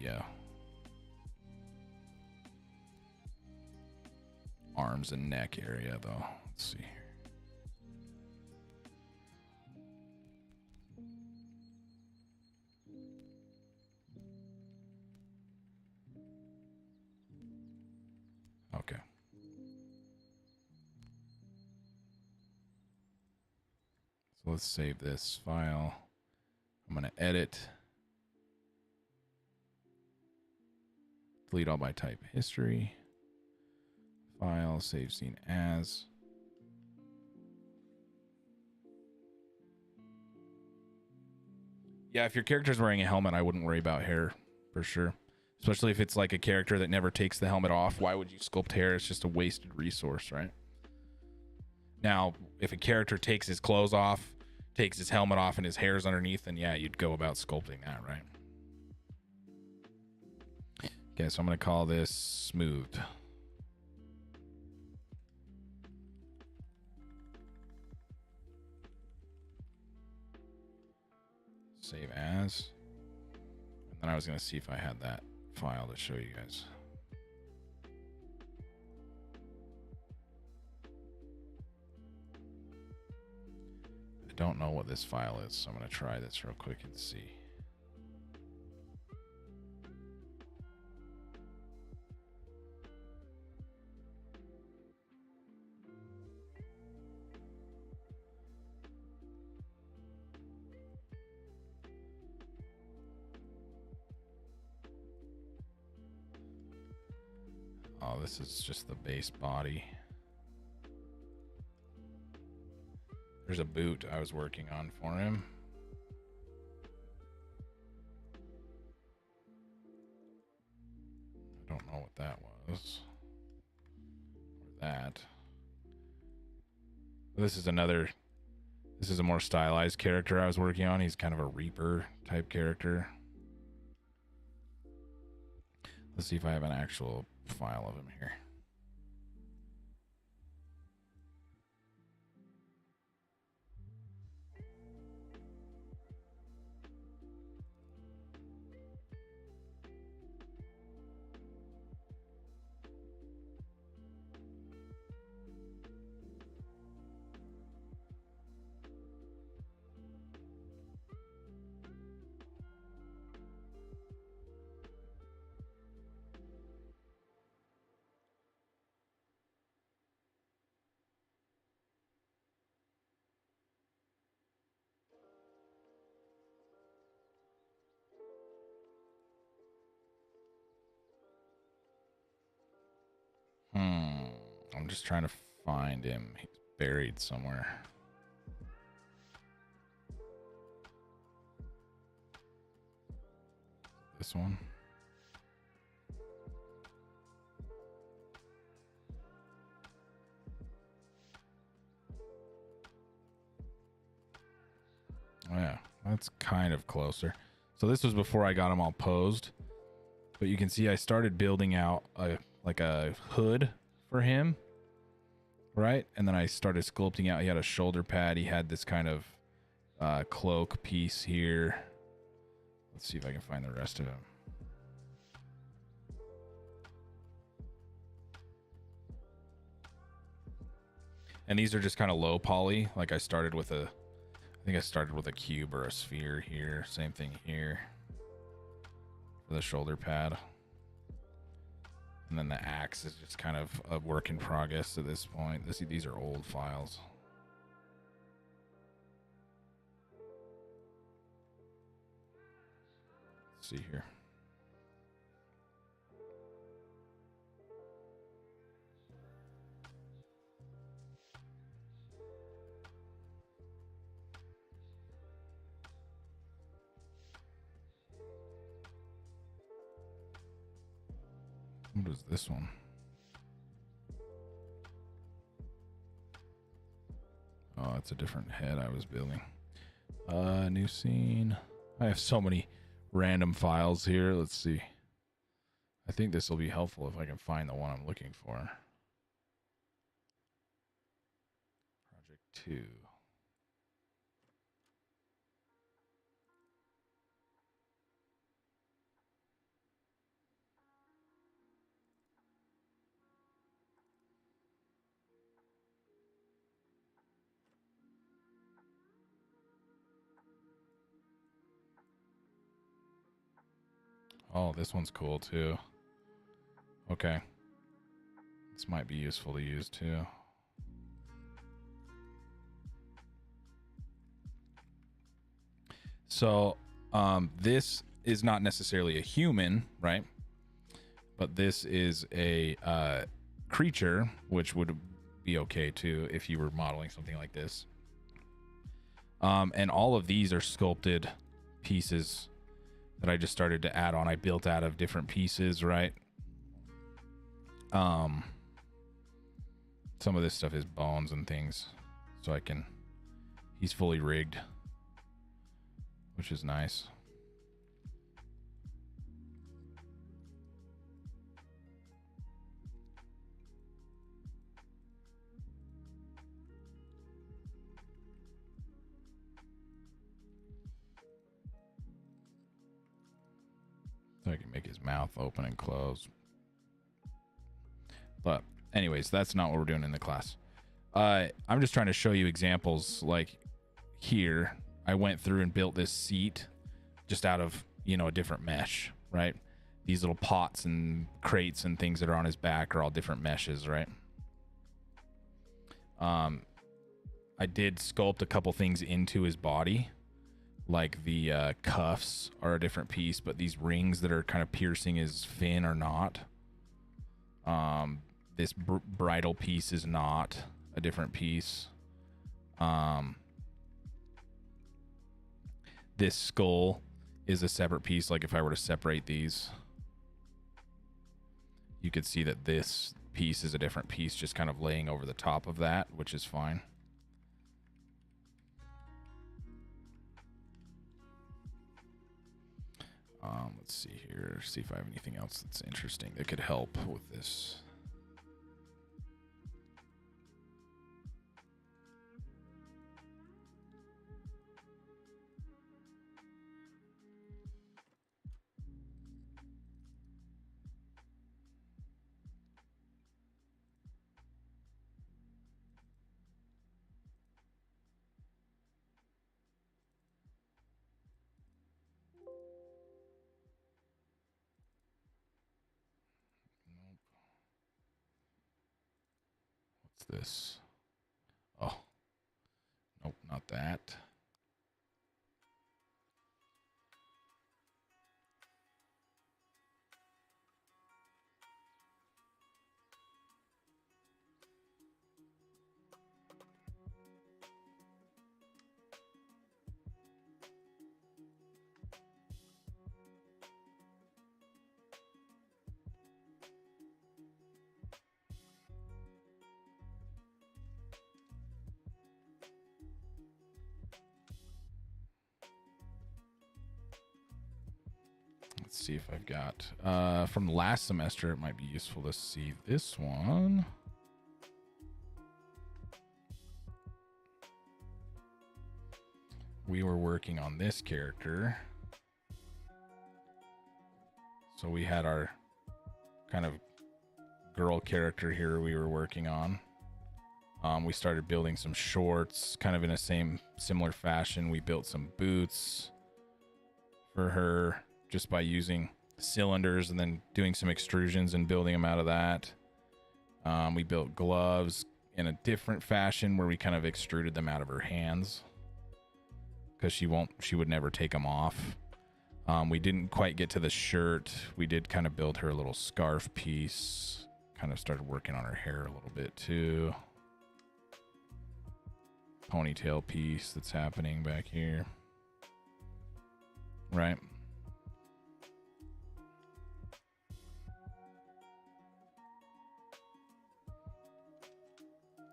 arms and neck area, though. Let's see here. Okay. So let's save this file. I'm going to edit. Delete all by type history. File, save scene as. Yeah, if your character's wearing a helmet, I wouldn't worry about hair for sure. Especially if it's like a character that never takes the helmet off. Why would you sculpt hair? It's just a wasted resource, right? Now, if a character takes his clothes off, takes his helmet off, and his hair's underneath, then yeah, you'd go about sculpting that, right? Okay, so I'm going to call this smoothed. Save as. And then I was going to see if I had that file to show you guys. I don't know what this file is, so I'm going to try this real quick and see. Oh, this is just the base body. There's a boot I was working on for him. I don't know what that was. Or that. This is a more stylized character I was working on. He's kind of a Reaper type character. Let's see if I have an actual file of him here. I'm just trying to find him. He's buried somewhere. This one. Oh yeah, that's kind of closer. So this was before I got them all posed, but you can see I started building out like a hood for him, right? And then I started sculpting out. He had a shoulder pad. He had this kind of cloak piece here. Let's see if I can find the rest of him. And these are just kind of low poly. Like I think I started with a cube or a sphere here. Same thing here for the shoulder pad. And then the axe is just kind of a work in progress at this point. These are old files. Let's see here. What is this one? Oh, it's a different head I was building. New scene. I have so many random files here. Let's see. I think this will be helpful if I can find the one I'm looking for. Project 2. Oh, this one's cool too. Okay. This might be useful to use too. So this is not necessarily a human, right? But this is a creature, which would be okay too if you were modeling something like this. And all of these are sculpted pieces that I just started to add on. I built out of different pieces, right? Some of this stuff is bones and things, so he's fully rigged, which is nice. So I can make his mouth open and close. But anyways, that's not what we're doing in the class. I'm just trying to show you examples. Like here, I went through and built this seat just out of, a different mesh, right? These little pots and crates and things that are on his back are all different meshes, right? I did sculpt a couple things into his body. Like the cuffs are a different piece, but these rings that are kind of piercing his fin are not. This bridle piece is not a different piece. This skull is a separate piece. Like if I were to separate these, you could see that this piece is a different piece, just kind of laying over the top of that, which is fine. Let's see here. See if I have anything else that's interesting that could help with this. This. Oh, nope, not that. Let's see if I've got from last semester. It might be useful to see this one. We were working on this character. So we had our kind of girl character here we were working on. We started building some shorts kind of in a similar fashion. We built some boots for her just by using cylinders and then doing some extrusions and building them out of that. We built gloves in a different fashion where we kind of extruded them out of her hands because she would never take them off. We didn't quite get to the shirt. We did kind of build her a little scarf piece. Kind of started working on her hair a little bit too. Ponytail piece that's happening back here. Right.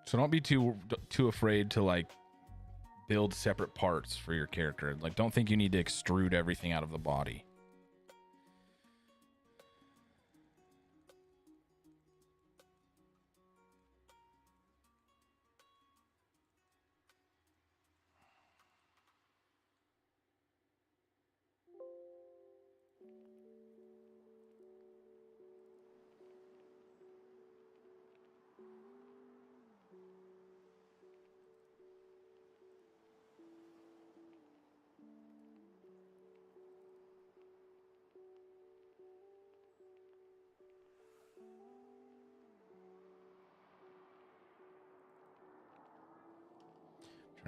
So don't be too afraid to like build separate parts for your character. Like don't think you need to extrude everything out of the body.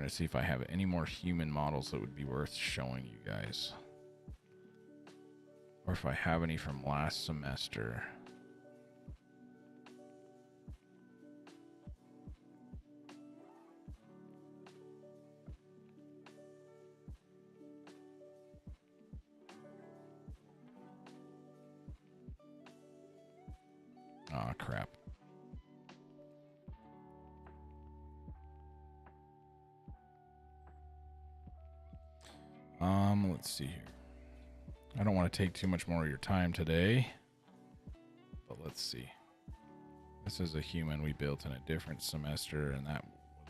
Trying to see if I have any more human models that would be worth showing you guys. Or if I have any from last semester. Oh, crap. Let's see here. I don't want to take too much more of your time today, but let's see. This is a human we built in a different semester, and that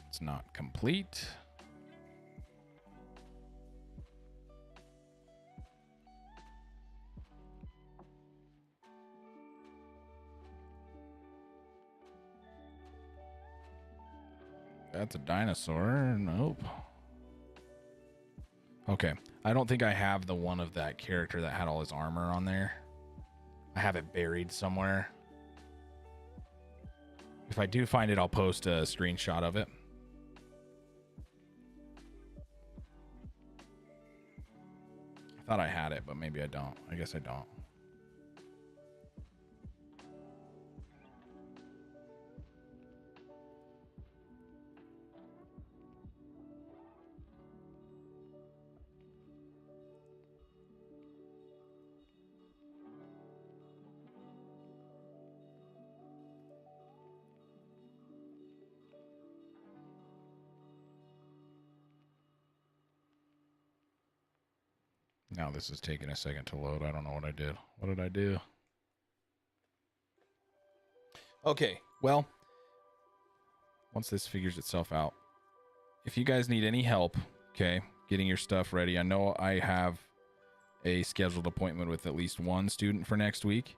was not complete. That's a dinosaur. Nope. Okay. I don't think I have the one of that character that had all his armor on there. I have it buried somewhere. If I do find it, I'll post a screenshot of it. I thought I had it, but maybe I don't. I guess I don't. Now this is taking a second to load. I don't know what I did. What did I do? Okay, well, once this figures itself out, if you guys need any help, okay, getting your stuff ready, I know I have a scheduled appointment with at least one student for next week.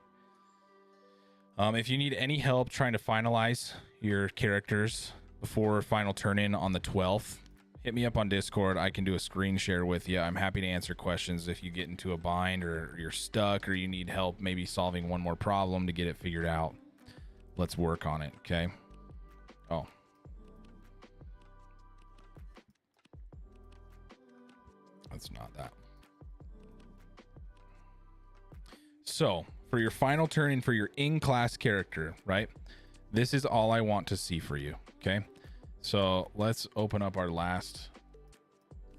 If you need any help trying to finalize your characters before final turn-in on the 12th, hit me up on Discord. I can do a screen share with you. I'm happy to answer questions if you get into a bind or you're stuck or you need help maybe solving one more problem to get it figured out. Let's work on it, okay? Oh. That's not that. So, for your final turn in for your in-class character, right? This is all I want to see for you, okay? So, let's open up our last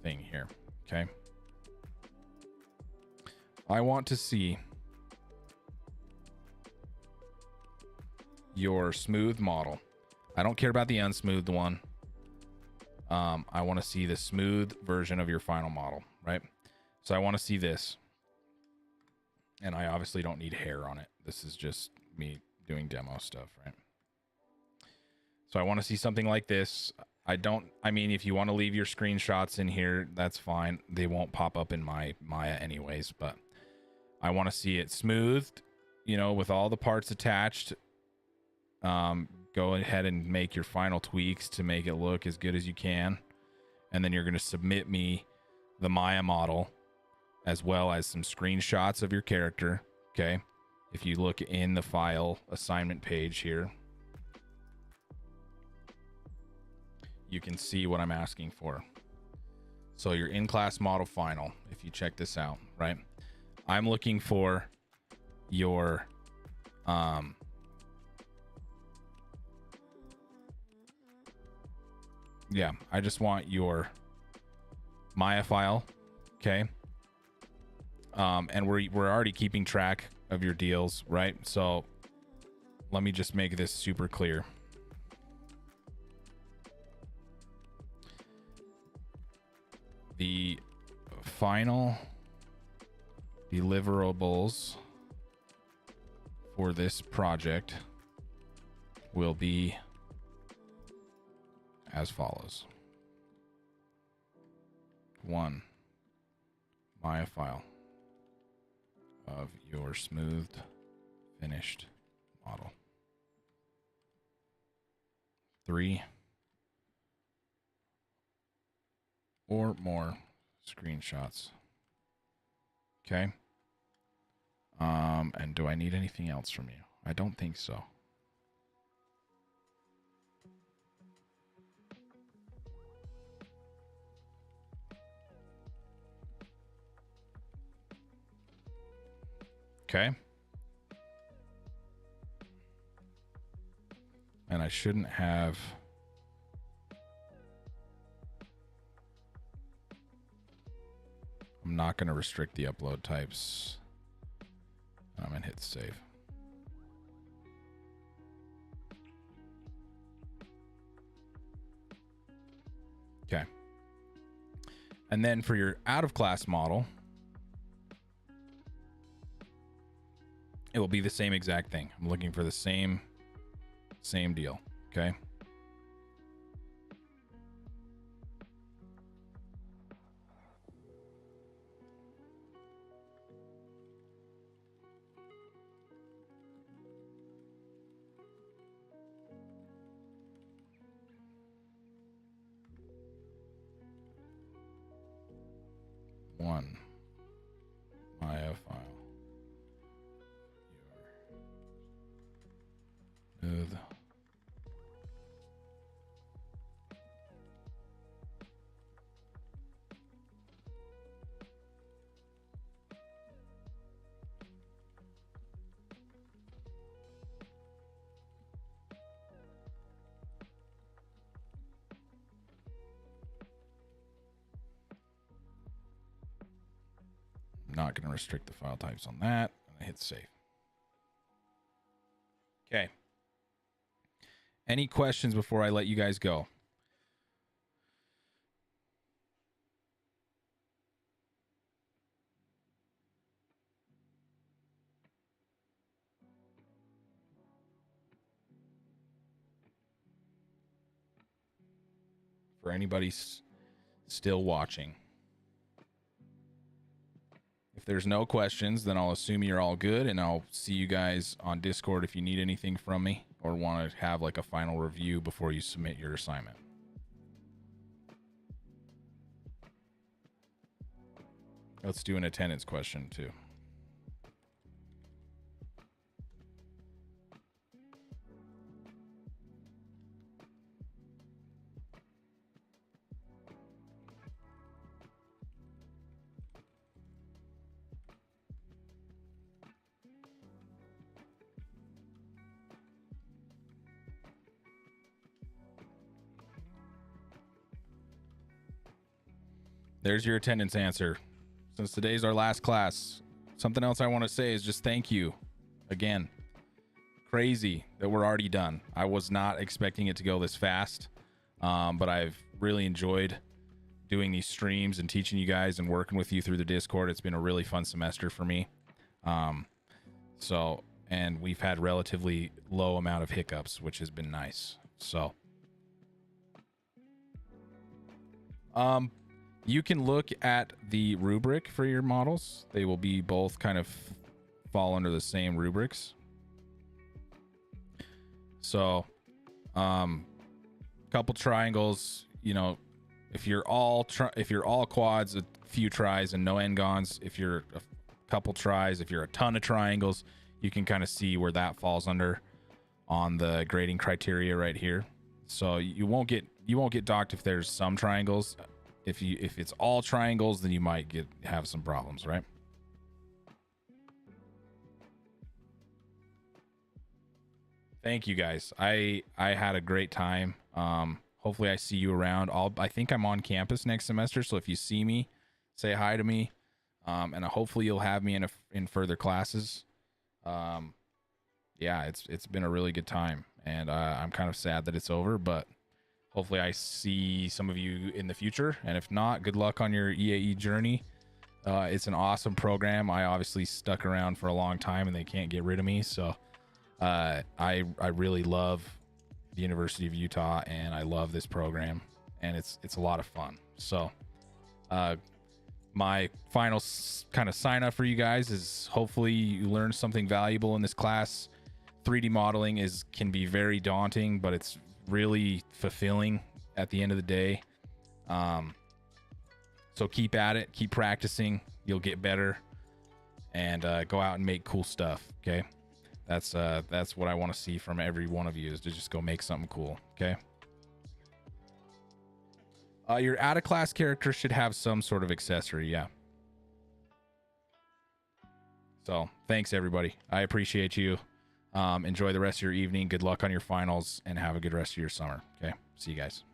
thing here, okay? I want to see your smooth model. I don't care about the unsmoothed one. I want to see the smooth version of your final model, right? So I want to see this. And I obviously don't need hair on it. This is just me doing demo stuff, right? So I want to see something like this. I mean, if you want to leave your screenshots in here, that's fine. They won't pop up in my Maya anyways, but I want to see it smoothed, you know, with all the parts attached. Go ahead and make your final tweaks to make it look as good as you can. And then you're going to submit me the Maya model as well as some screenshots of your character. Okay. If you look in the file assignment page here, you can see what I'm asking for. So your in-class model final, if you check this out, right? I'm looking for your, yeah, I just want your Maya file, okay? And we're already keeping track of your deals, right? So let me just make this super clear. The final deliverables for this project will be as follows. 1, Maya file of your smoothed finished model. 3 or more screenshots. Okay. And do I need anything else from you? I don't think so. Okay. And I shouldn't have. I'm not going to restrict the upload types. I'm going to hit save. Okay. And then for your out of class model, it will be the same exact thing. I'm looking for the same deal. Okay. One Maya file. Smooth. Not going to restrict the file types on that. And I hit save. Okay. Any questions before I let you guys go? For anybody still watching. If there's no questions, then I'll assume you're all good, and I'll see you guys on Discord if you need anything from me or want to have like a final review before you submit your assignment. Let's do an attendance question too. There's your attendance answer. Since today's our last class, something else I want to say is just thank you again. Crazy that we're already done. I was not expecting it to go this fast, but I've really enjoyed doing these streams and teaching you guys and working with you through the Discord. It's been a really fun semester for me. And we've had relatively low amount of hiccups, which has been nice. So, you can look at the rubric for your models. They will be both kind of fall under the same rubrics. So, couple triangles, you know, if you're all quads, a few tries and no n-gons. If you're a couple tries, if you're a ton of triangles, you can kind of see where that falls under on the grading criteria right here. So you won't get docked if there's some triangles. If it's all triangles, then you might have some problems, right? Thank you guys. I had a great time. Hopefully I see you around. I think I'm on campus next semester, so if you see me, say hi to me. And hopefully you'll have me in further classes. Yeah, it's been a really good time, and I'm kind of sad that it's over, but hopefully I see some of you in the future. And if not, good luck on your EAE journey. It's an awesome program. I obviously stuck around for a long time and they can't get rid of me. So I really love the University of Utah, and I love this program, and it's a lot of fun. So my final kind of sign up for you guys is hopefully you learned something valuable in this class. 3D modeling can be very daunting, but it's really fulfilling at the end of the day. So keep at it, keep practicing, you'll get better, and go out and make cool stuff. Okay, that's what I want to see from every one of you, is to just go make something cool. Okay. Your out of class character should have some sort of accessory. Yeah. So thanks, everybody. I appreciate you. Enjoy the rest of your evening. Good luck on your finals and have a good rest of your summer. Okay. See you guys.